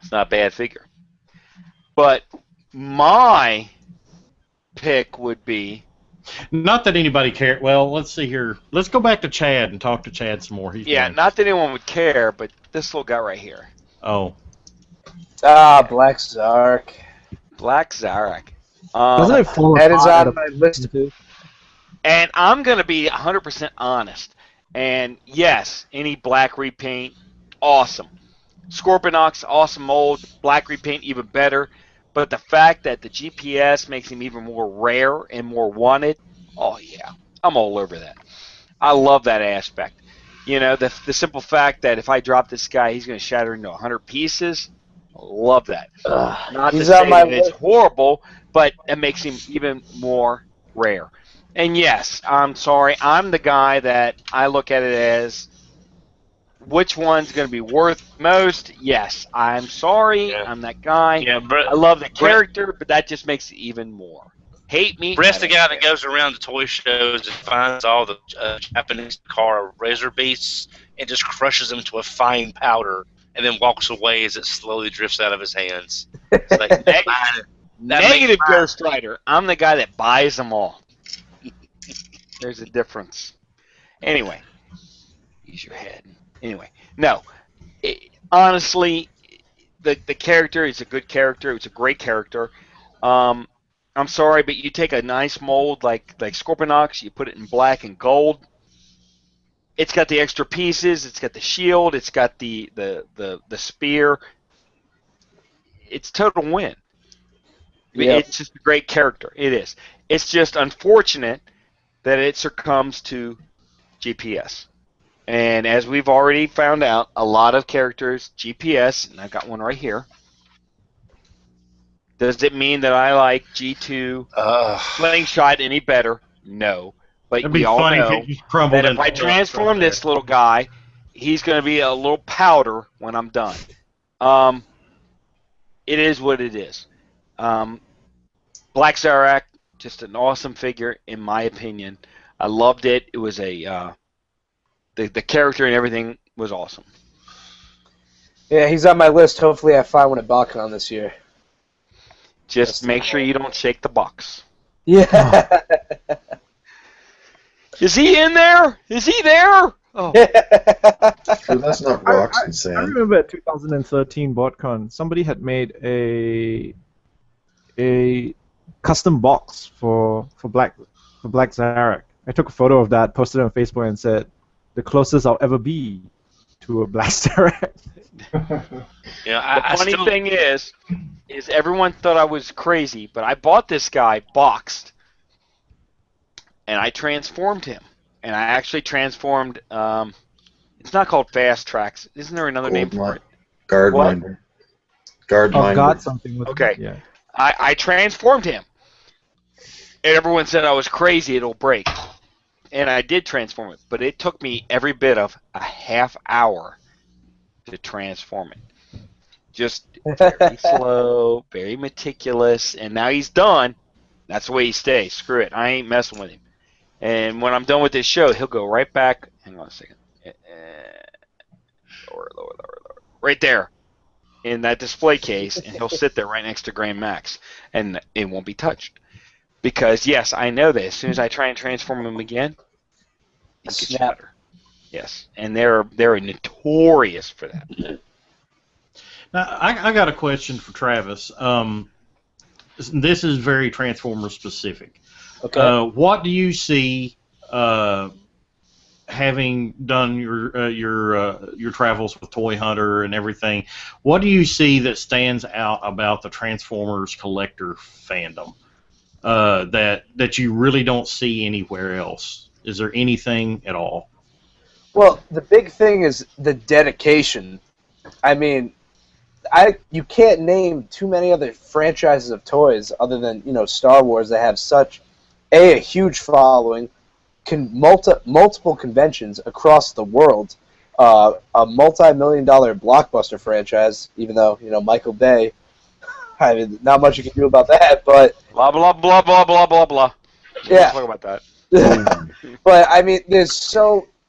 It's not a bad figure. But my pick would be... Not that anybody cared. Well, let's see here. Let's go back to Chad and talk to Chad some more. Not that anyone would care, but this little guy right here. Oh. Black Zark. Black Zark. Doesn't it fall That is apart on my list. And I'm going to be 100% honest. And yes, any black repaint, awesome. Scorpionox, awesome mold. Black repaint, even better. But the fact that the GPS makes him even more rare and more wanted, oh yeah, I'm all over that. I love that aspect. The simple fact that if I drop this guy, he's going to shatter into 100 pieces. Love that. Not to say that it's horrible, but it makes him even more rare. And yes, I'm sorry, I'm the guy that I look at it as which one's going to be worth most. Yes, I'm sorry, I'm that guy. Yeah, I love the character, but that just makes it even more. Hate me. Brett's the guy that goes around the toy shows and finds all the Japanese car razor beasts and just crushes them to a fine powder and then walks away as it slowly drifts out of his hands. It's like, Negative Ghost Rider. I'm the guy that buys them all. There's a difference. Anyway, use your head. Anyway, no. Honestly, the character is a good character. It's a great character. I'm sorry, but you take a nice mold like Scorpionox, you put it in black and gold. It's got the extra pieces. It's got the shield. It's got the spear. It's total win. Yep. It's just a great character. It is. It's just unfortunate that it succumbs to GPS. And as we've already found out, a lot of characters, GPS, and I've got one right here, Does it mean that I like G2 Slingshot any better? No. But It'd we be all funny if know it just crumbled that if I into dust transform right there. this little guy, he's going to be a little powder when I'm done. It is what it is. Black Zarak, just an awesome figure in my opinion. I loved it. It was the character and everything was awesome. Yeah, he's on my list. Hopefully I find one at BotCon this year. Just make sure you don't shake the box. Yeah. Is he in there? Is he there? Oh. Dude, that's not rocks and I sand. remember at 2013 BotCon, somebody had made a custom box for Black Zarak. I took a photo of that, posted it on Facebook, and said, "The closest I'll ever be to a Black Zarak." Yeah, The funny thing is everyone thought I was crazy, but I bought this guy boxed, and I transformed him. And I actually transformed. It's not called Fast Tracks. Isn't there another name for it? Guard What? Minder. Guard Oh, Minder. got something with Okay. it. Yeah. I transformed him. And everyone said I was crazy, it'll break. And I did transform it, but it took me every bit of a half hour to transform it. Just very slow, very meticulous, and now he's done. That's the way he stays. Screw it. I ain't messing with him. And when I'm done with this show, he'll go right back. Hang on a second. Lower. Right there in that display case, and he'll sit there right next to Grand Max, and it won't be touched. Because, yes, I know that as soon as I try and transform him again, it gets Snap. better. Yes, and they're notorious for that. Now, I got a question for Travis. This is very Transformer specific. Okay. What do you see, having done your travels with Toy Hunter and everything? What do you see that stands out about the Transformers collector fandom that you really don't see anywhere else? Is there anything at all? Well, the big thing is the dedication. I mean, you can't name too many other franchises of toys other than Star Wars that have such a huge following, multiple conventions across the world, a multi-million-dollar blockbuster franchise. Even though Michael Bay, I mean, not much you can do about that. But Blah, blah, blah, blah, blah, blah, blah. Yeah. We'll talk about that. But I mean,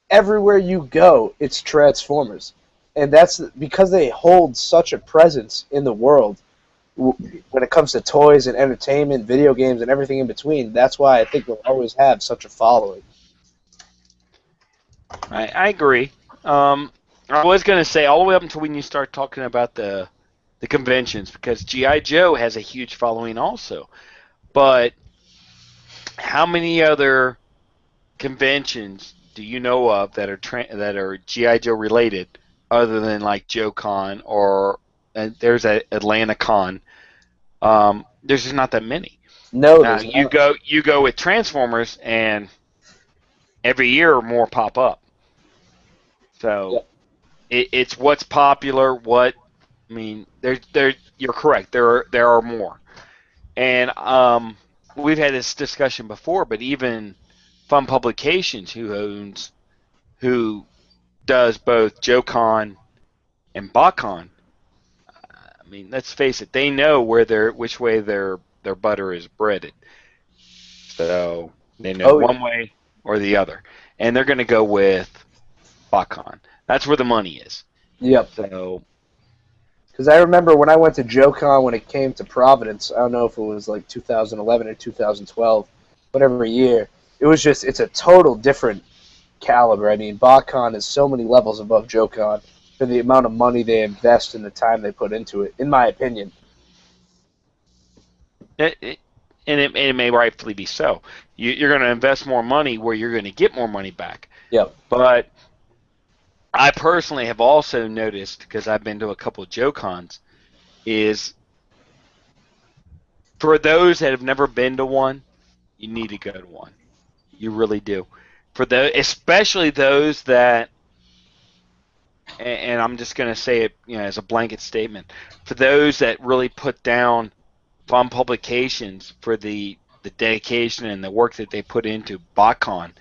everywhere you go, it's Transformers. And that's because they hold such a presence in the world when it comes to toys and entertainment, video games, and everything in between. That's why I think they'll always have such a following. I agree. I was going to say all the way up until when you start talking about the conventions, because G.I. Joe has a huge following also. But how many other conventions do you know of that are G.I. Joe related, other than like JoeCon or there's a Atlanta Con? There's just not that many. No, Now, there's not. you go with Transformers, and every year more pop up. So it's what's popular. You're correct. There are more, and we've had this discussion before. But even Fun Publications, who does both JoeCon and BotCon, I mean, let's face it, they know which way their butter is breaded. So they know one way or the other, and they're going to go with BotCon. That's where the money is. Yep. So, because I remember when I went to JoeCon when it came to Providence, I don't know if it was like 2011 or 2012, whatever year, it's a total different caliber. I mean, BotCon is so many levels above JoeCon for the amount of money they invest and the time they put into it, in my opinion. it may rightfully be so. You're going to invest more money where you're going to get more money back. Yep. But I personally have also noticed, because I've been to a couple of JoeCons, is for those that have never been to one, you need to go to one. You really do. Especially those that, and I'm just going to say it, as a blanket statement, for those that really put down Fun Publications for the dedication and the work that they put into BotCon,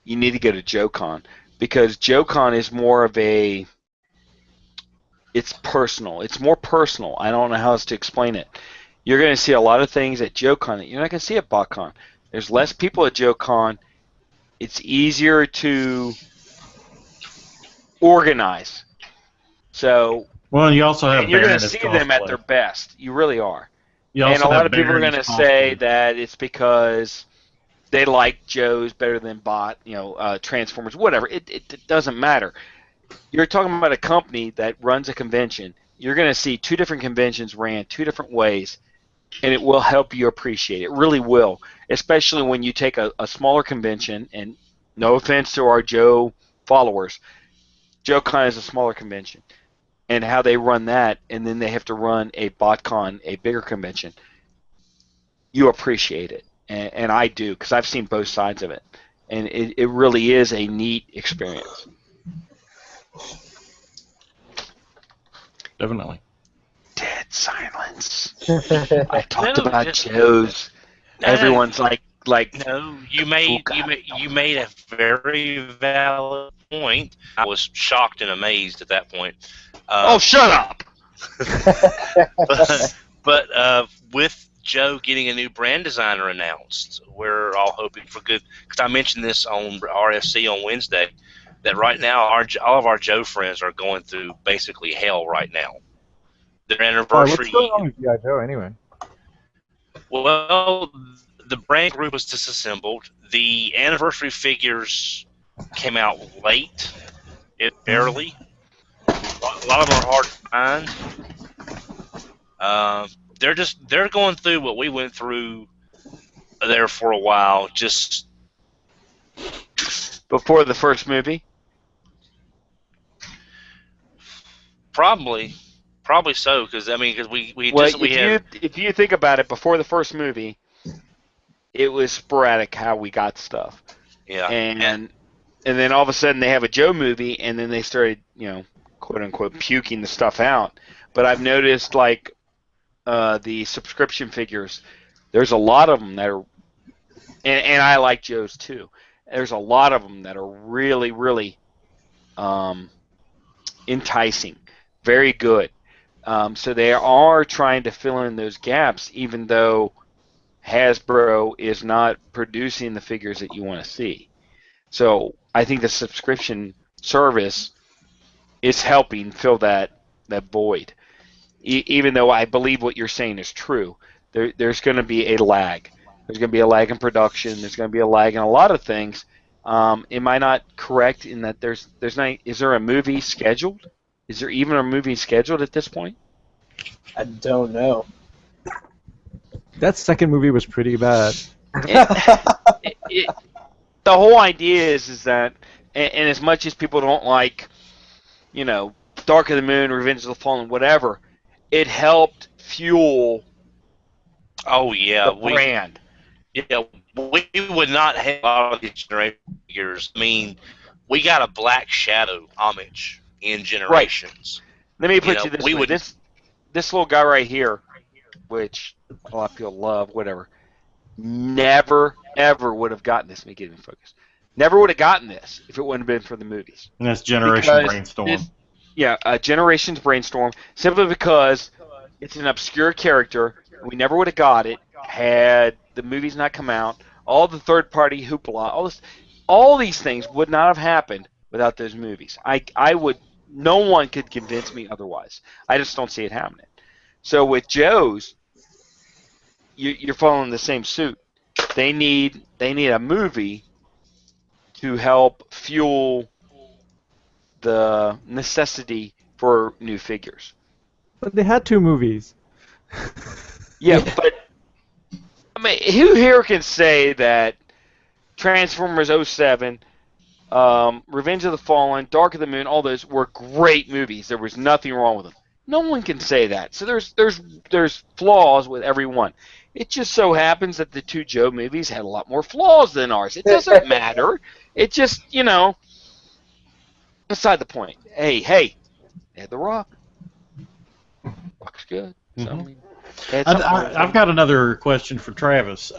you need to go to JoeCon, because JoeCon is more of it's personal. It's more personal. I don't know how else to explain it. You're going to see a lot of things at JoeCon that you're not going to see at BotCon. There's less people at JoeCon. It's easier to organize. So, well, you also have you're going to Baroness see them at cosplay. their best. You really are. You And also a lot have of people are going to Baroness say cosplay. that it's because they like Joe's better than Transformers, whatever. It doesn't matter. You're talking about a company that runs a convention. You're going to see two different conventions ran two different ways, and it will help you appreciate it. It really will, especially when you take a smaller convention, and no offense to our Joe followers, JoeCon is a smaller convention, and how they run that, and then they have to run a BotCon, a bigger convention. You appreciate it, and I do, because I've seen both sides of it, and it really is a neat experience. Definitely. Dead silence. I talked No, about just- Joe's. No, Everyone's like no, you made a very valid point. I was shocked and amazed at that point. oh, shut up! but with Joe getting a new brand designer announced, we're all hoping for good. Because I mentioned this on RFC on Wednesday, that right now all of our Joe friends are going through basically hell right now. Their anniversary. What's going on with G.I. Joe anyway? Well, the brand group was disassembled. The anniversary figures came out late, barely. A lot of them are hard to find. They're going through what we went through there for a while. Just Before the first movie? probably so, because if you think about it, before the first movie, it was sporadic how we got stuff. Yeah. And then all of a sudden they have a Joe movie, and then they started, quote unquote, puking the stuff out. But I've noticed, like, the subscription figures, there's a lot of them that are, and I like Joe's too. There's a lot of them that are really, really enticing, very good. So they are trying to fill in those gaps, even though Hasbro is not producing the figures that you want to see. So I think the subscription service is helping fill that void. Even though I believe what you're saying is true, there's going to be a lag. There's going to be a lag in production. There's going to be a lag in a lot of things. Am I not correct in that there's not? Is there a movie scheduled? Is there even a movie scheduled at this point? I don't know. That second movie was pretty bad. The whole idea is that, and as much as people don't like, Dark of the Moon, Revenge of the Fallen, whatever, it helped fuel. Oh yeah, the brand. Yeah, we would not have a lot of these generation figures. I mean, we got a Black Shadow homage in Generations. Let me put you know, this we way. would- This little guy right here, which a lot of people love, whatever, never, ever would have gotten this. Let me get in focus. Never would have gotten this if it wouldn't have been for the movies. And that's Generation Because Brainstorm. Generations Brainstorm, simply because it's an obscure character. We never would have got it had the movies not come out. All the third-party hoopla, all these things would not have happened without those movies. No one could convince me otherwise. I just don't see it happening. So with Joe's, you're following the same suit. They need a movie to help fuel the necessity for new figures. But they had two movies. Yeah, but I mean, who here can say that Transformers 07, Revenge of the Fallen, Dark of the Moon, all those were great movies. There was nothing wrong with them. No one can say that. So there's flaws with every one. It just so happens that the two Joe movies had a lot more flaws than ours. It doesn't matter. It just, beside the point. Hey, they had The Rock. Rock's good. So, I mean, I've got another question for Travis.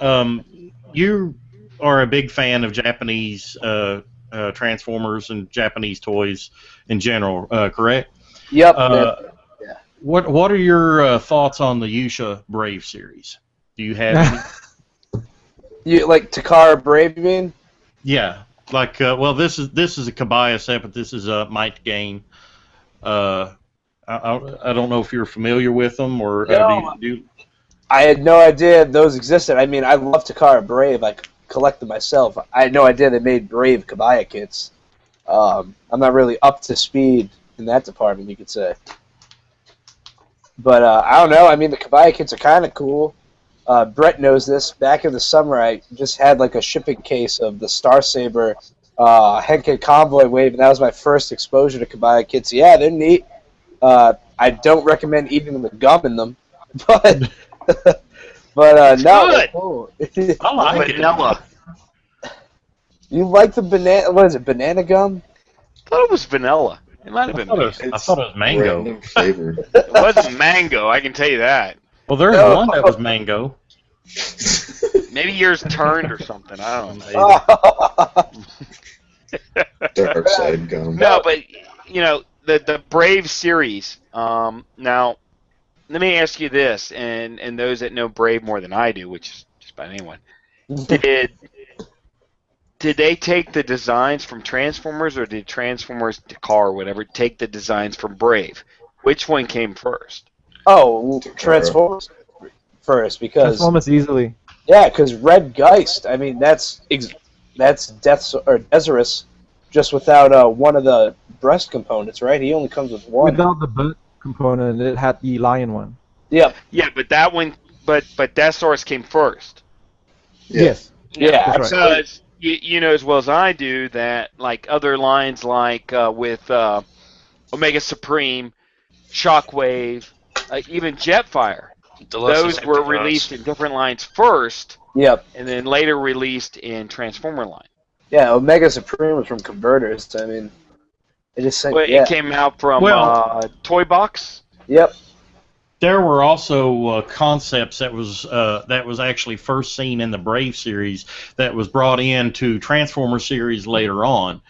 You are a big fan of Japanese Transformers and Japanese toys in general, correct? Yep. Yeah. What are your thoughts on the Yusha Brave series? Do you have any? You like Takara Brave, you mean? Yeah. Like, well, this is a Kabaya set, but this is a Might Gain. I don't know if you're familiar with them, or do you? I had no idea those existed. I mean, I love Takara Brave. I collect them myself. I had no idea they made Brave Kabaya kits. I'm not really up to speed in that department, you could say. But I don't know. I mean, the Kabaya kits are kind of cool. Brett knows this. Back in the summer, I just had like a shipping case of the Star Saber Henkei Convoy Wave, and that was my first exposure to Kabaya kits. Yeah, they're neat. I don't recommend eating the gum in them, but no, they're cool. I like vanilla. You like the banana? What is it? Banana gum? I thought it was vanilla. It might have been. I thought it was mango. Random flavor. It wasn't mango. I can tell you that. Well, there's one that was mango. Maybe yours turned or something. I don't know. Dark side gum. No, but you know the Brave series. Now, let me ask you this, and those that know Brave more than I do, which is just about anyone, did they take the designs from Transformers, or did Transformers, Car, or whatever, take the designs from Brave? Which one came first? Oh, Transformers first, because Transformers easily. Yeah, because Red Geist. I mean, that's Desirus, just without one of the breast components, right? He only comes with one. Without the bird component, it had the lion one. Yep. Yeah, but that one, but Desaurus came first. Yeah. Yes. Yeah, That's right. Because you know as well as I do that, like other lines, like with Omega Supreme, Shockwave, even Jetfire, those were released in different lines first. Yep. And then later released in Transformer line. Yeah, Omega Supreme was from Converters. I mean, it just said, It came out from Toy Box. Yep. There were also concepts that was actually first seen in the Brave series that was brought into Transformer series later on.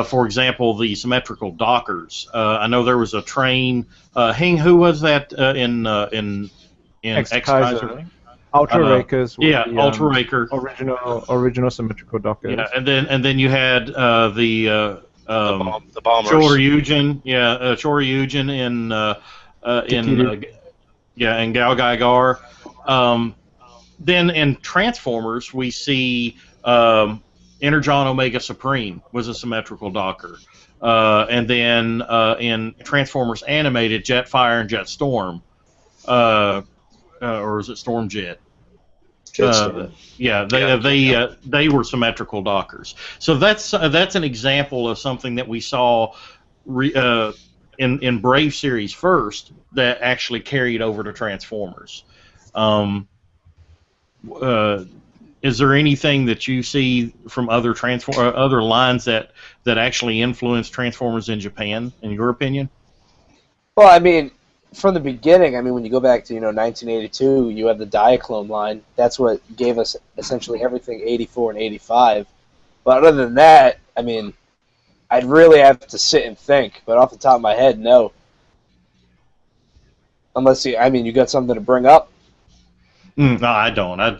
For example, the symmetrical dockers. I know there was a train. Who was that in X-Kaiser? Ultra Rakers. Yeah, Ultra Raker. Original symmetrical dockers. Yeah, and then you had the bombers. Shoryujin. Yeah, Shoryujin in Gal Gaigar. Then in Transformers, we see Energon Omega Supreme was a symmetrical docker. And then in Transformers Animated, Jetfire and Jetstorm. Or is it Stormjet? Yeah, they were symmetrical dockers. So that's an example of something that we saw in Brave series first that actually carried over to Transformers. Is there anything that you see from other other lines that actually influenced Transformers in Japan, in your opinion? Well, I mean, from the beginning, I mean, when you go back to 1982, you have the Diaclone line. That's what gave us essentially everything 84 and 85. But other than that, I mean, I'd really have to sit and think. But off the top of my head, no. Unless you got something to bring up. No, I don't. I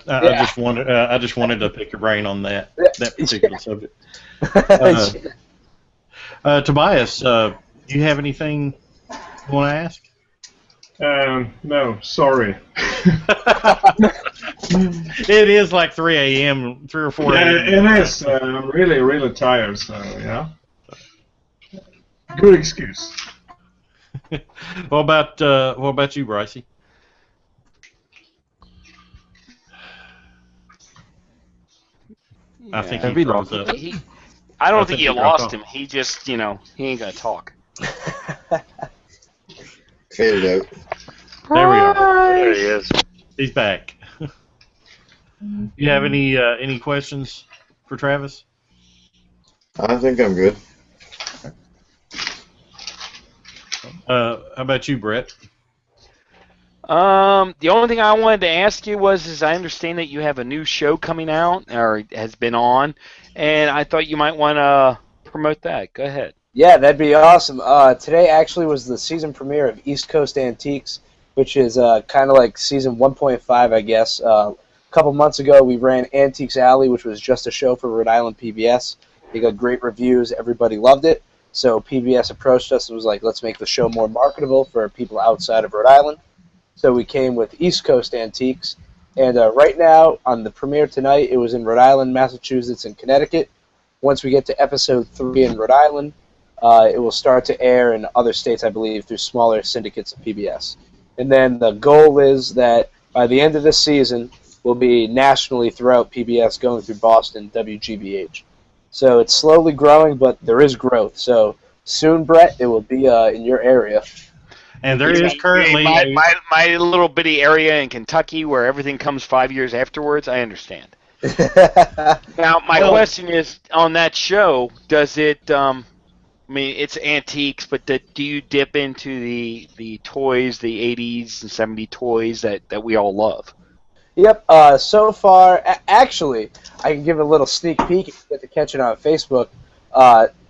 just wanted to pick your brain on that particular subject. Tobias, do you have anything you want to ask? No, sorry. It is like 3 a.m., 3 or 4 a.m. Yeah, it is. I'm really, really tired, so yeah. Good excuse. What about you, Brycey? I think he froze up. I don't think you lost him. He just, he ain't gonna talk. Faded out. There we are. There he is. He's back. You have any questions for Travis? I think I'm good. How about you, Brett? The only thing I wanted to ask you is I understand that you have a new show coming out, or has been on, and I thought you might want to promote that. Go ahead. Yeah, that'd be awesome. Today actually was the season premiere of East Coast Antiques, which is kind of like season 1.5, I guess. A couple months ago, we ran Antiques Alley, which was just a show for Rhode Island PBS. It got great reviews. Everybody loved it. So PBS approached us and was like, let's make the show more marketable for people outside of Rhode Island. So we came with East Coast Antiques. And right now, on the premiere tonight, it was in Rhode Island, Massachusetts, and Connecticut. Once we get to episode 3 in Rhode Island, it will start to air in other states, I believe, through smaller syndicates of PBS. And then the goal is that by the end of this season, we'll be nationally throughout PBS, going through Boston, WGBH. So it's slowly growing, but there is growth. So soon, Brett, it will be in your area. And there is currently my little bitty area in Kentucky where everything comes 5 years afterwards. I understand. Now, my question is, on that show, does it? I mean, it's antiques, but do you dip into the toys, the 80s and 70s toys that we all love? Yep. So far, actually, I can give a little sneak peek if you get to catch it on Facebook.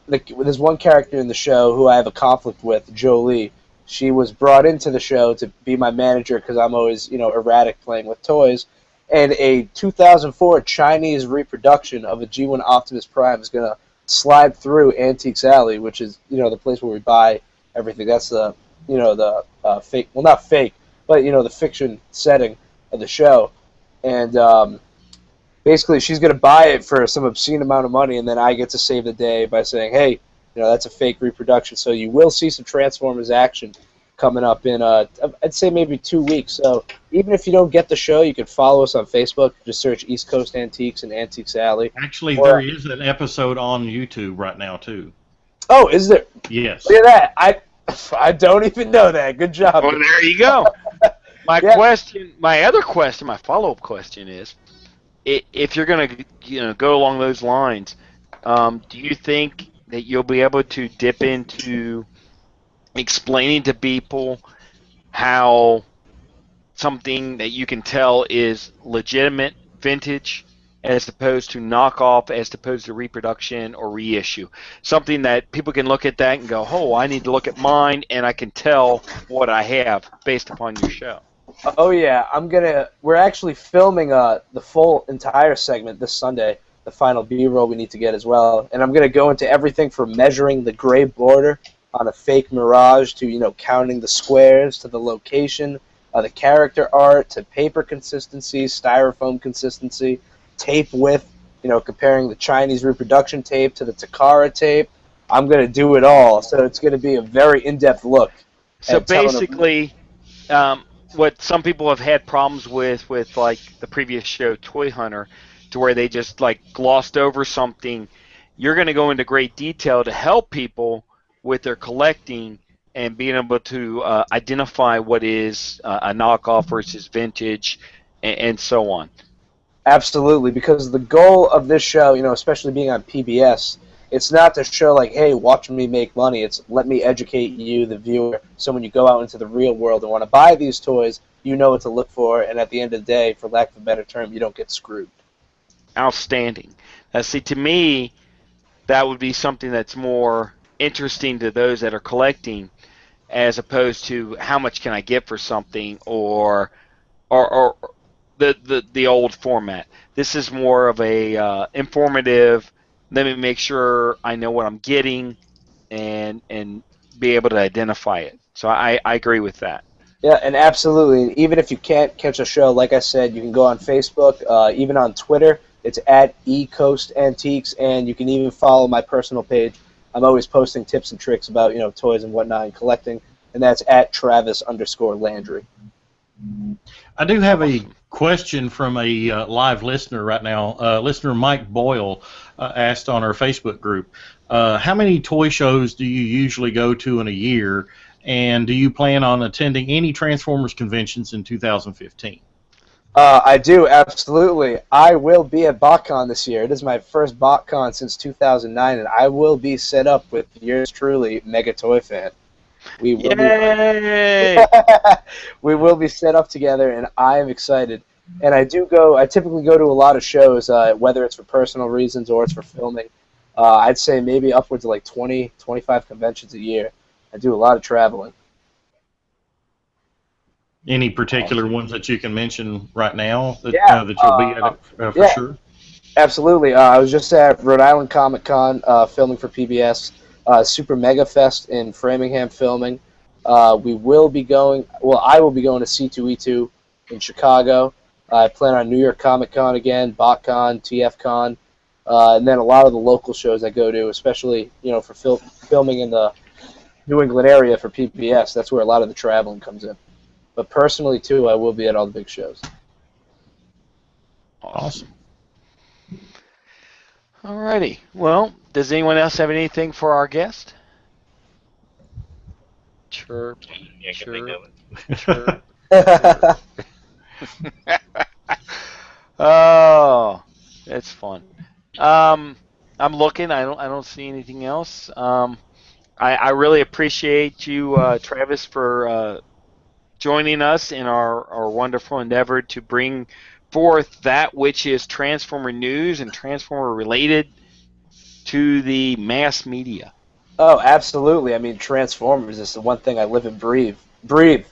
There's one character in the show who I have a conflict with, Jolie. She was brought into the show to be my manager because I'm always, erratic playing with toys. And a 2004 Chinese reproduction of a G1 Optimus Prime is going to slide through Antiques Alley, which is, the place where we buy everything. That's the fake, well, not fake, but, the fiction setting of the show. And basically she's going to buy it for some obscene amount of money, and then I get to save the day by saying, hey, that's a fake reproduction. So you will see some Transformers action coming up in, I'd say maybe 2 weeks. So even if you don't get the show, you can follow us on Facebook. Just search East Coast Antiques and Antiques Alley. Actually, there is an episode on YouTube right now, too. Oh, is there? Yes. Look at that. I don't even know that. Good job. Well, there you go. My follow-up question is, if you're going to go along those lines, do you think that you'll be able to dip into explaining to people how something that you can tell is legitimate vintage as opposed to knockoff, as opposed to reproduction or reissue? Something that people can look at that and go, oh, I need to look at mine, and I can tell what I have based upon your show. Oh, yeah. We're actually filming the full entire segment this Sunday, the final B-roll we need to get as well. And I'm going to go into everything from measuring the gray border on a fake Mirage to, counting the squares, to the location, the character art, to paper consistency, styrofoam consistency, tape width, comparing the Chinese reproduction tape to the Takara tape. I'm going to do it all. So it's going to be a very in-depth look. So basically, what some people have had problems with like the previous show, Toy Hunter, to where they just glossed over something, you're going to go into great detail to help people with their collecting and being able to identify what is a knockoff versus vintage and so on. Absolutely, because the goal of this show, especially being on PBS, it's not to show hey, watch me make money. It's let me educate you, the viewer, so when you go out into the real world and want to buy these toys, you know what to look for, and at the end of the day, for lack of a better term, you don't get screwed. Outstanding. Now, see, to me, that would be something that's more interesting to those that are collecting, as opposed to how much can I get for something, or the old format. This is more of a informative. Let me make sure I know what I'm getting, and be able to identify it. So I agree with that. Yeah, and absolutely. Even if you can't catch a show, like I said, you can go on Facebook, even on Twitter. It's at eCoast Antiques, and you can even follow my personal page. I'm always posting tips and tricks about toys and whatnot and collecting, and that's at Travis_Landry. I do have a question from a live listener right now. Listener Mike Boyle asked on our Facebook group, how many toy shows do you usually go to in a year, and do you plan on attending any Transformers conventions in 2015? I do, absolutely. I will be at BotCon this year. It is my first BotCon since 2009, and I will be set up with yours truly, Mega Toy Fan. We will Yay! we will be set up together, and I am excited. And I typically go to a lot of shows, whether it's for personal reasons or it's for filming. I'd say maybe upwards of like 20, 25 conventions a year. I do a lot of traveling. Any particular ones that you can mention right now that, Yeah, that you'll be at for yeah. sure? Absolutely. I was just at Rhode Island Comic Con filming for PBS, Super Mega Fest in Framingham filming. We will be going, well, I will be going to C2E2 in Chicago. I plan on New York Comic Con again, BotCon, TFCon, and then a lot of the local shows I go to, especially for filming in the New England area for PBS. That's where a lot of the traveling comes in. But personally, too, I will be at all the big shows. Awesome. Alrighty. Well, does anyone else have anything for our guest? Chirp. Yeah, I can think of it. Chirp. Oh, that's fun. I'm looking. I don't see anything else. I really appreciate you, Travis, for joining us in our wonderful endeavor to bring forth that which is Transformer news and Transformer related to the mass media. Oh, absolutely. I mean, Transformers is the one thing I live and breathe, and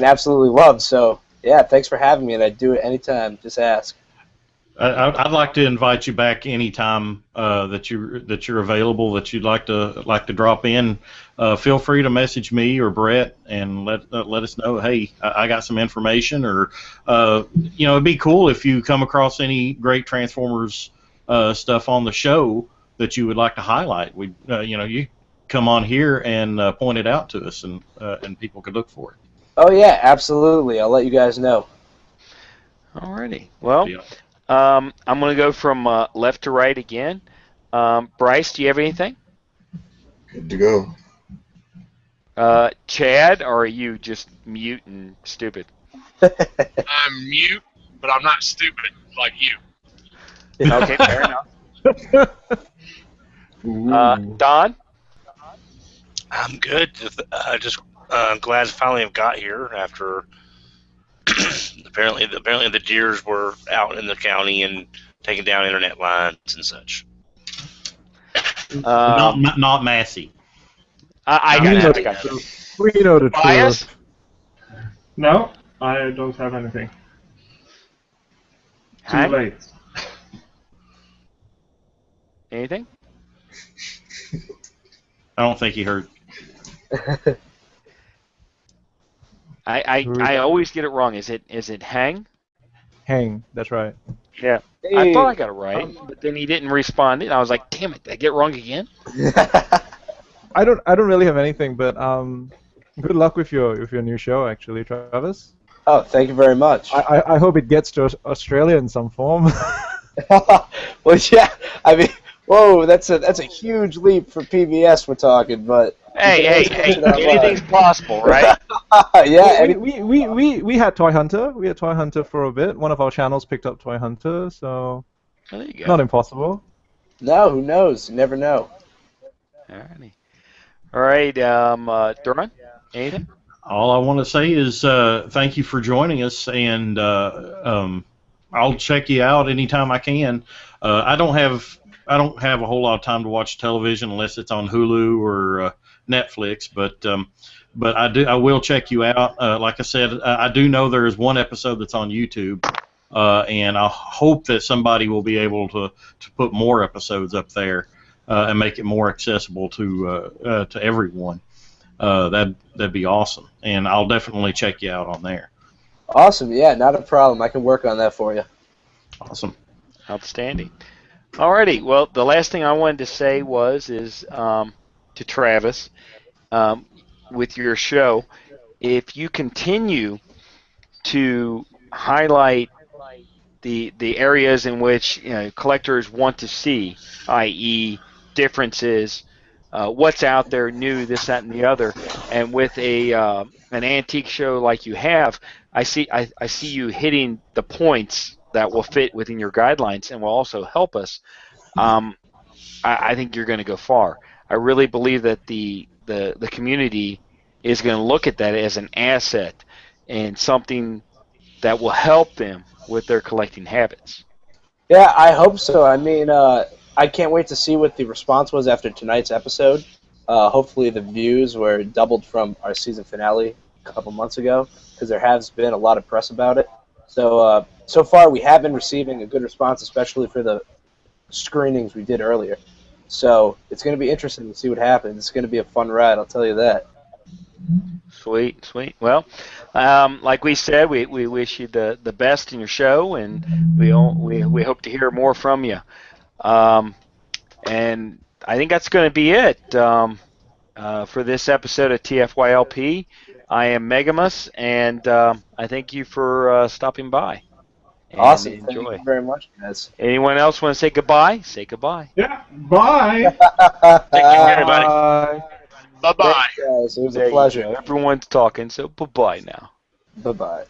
absolutely love. So, yeah, thanks for having me, and I'd do it anytime. Just ask. I'd like to invite you back anytime that you're available. That you'd like to drop in. Feel free to message me or Brett and let us know. Hey, I got some information, or it'd be cool if you come across any great Transformers stuff on the show that you would like to highlight. You come on here and point it out to us, and people could look for it. Oh yeah, absolutely. I'll let you guys know. Alrighty. Well. I'm going to go from left to right again. Bryce, do you have anything? Good to go. Chad, or are you just mute and stupid? I'm mute, but I'm not stupid like you. Okay, fair enough. Don? I'm good. Just glad to finally have got here after apparently the deers were out in the county and taking down internet lines and such. Not Massey. I got it. We know the Bias? truth. No, I don't have anything. Too Hank? late. Anything? I don't think he heard. I always get it wrong. Is it Hang? Hang, that's right. Yeah. I thought I got it right, but then he didn't respond, and I was like, damn it, did I get it wrong again? I don't really have anything, but good luck with your new show, actually, Travis. Oh, thank you very much. I hope it gets to Australia in some form. Well, yeah. I mean, whoa, that's a huge leap for PBS. We're talking, but hey, anything's possible, right? Yeah. We had Toy Hunter. We had Toy Hunter for a bit. One of our channels picked up Toy Hunter, so There you go. not impossible. No, who knows? You never know. Alrighty. All right, Duran, anything? All I want to say is thank you for joining us, and I'll check you out anytime I can. I don't have a whole lot of time to watch television unless it's on Hulu or Netflix, but I will check you out. Like I said, I do know there is one episode that's on YouTube, and I hope that somebody will be able to put more episodes up there and make it more accessible to everyone. That'd be awesome, and I'll definitely check you out on there. Awesome. Yeah, not a problem. I can work on that for you. Awesome. Outstanding. Alrighty. Well, the last thing I wanted to say is to Travis, with your show, if you continue to highlight the areas in which collectors want to see, i.e., differences, what's out there, new, this, that, and the other, and with an antique show like you have, I see you hitting the points that will fit within your guidelines and will also help us. I think you're going to go far. I really believe that the the community is going to look at that as an asset and something that will help them with their collecting habits. Yeah, I hope so. I mean, I can't wait to see what the response was after tonight's episode. Hopefully the views were doubled from our season finale a couple months ago, because there has been a lot of press about it. So, so far we have been receiving a good response, especially for the screenings we did earlier. So it's going to be interesting to see what happens. It's going to be a fun ride, I'll tell you that. Sweet, sweet. Well, like we said, we wish you the best in your show, and we hope to hear more from you. And I think that's going to be it for this episode of TFYLP. I am Megamus, and I thank you for stopping by. And Awesome. enjoy. Thank you very much, guys. Anyone else want to say goodbye? Say goodbye. Yeah. Bye. Take care, everybody. Bye bye. Thanks, guys. It was There a you pleasure. go. Everyone's talking, so bye-bye now. Bye-bye.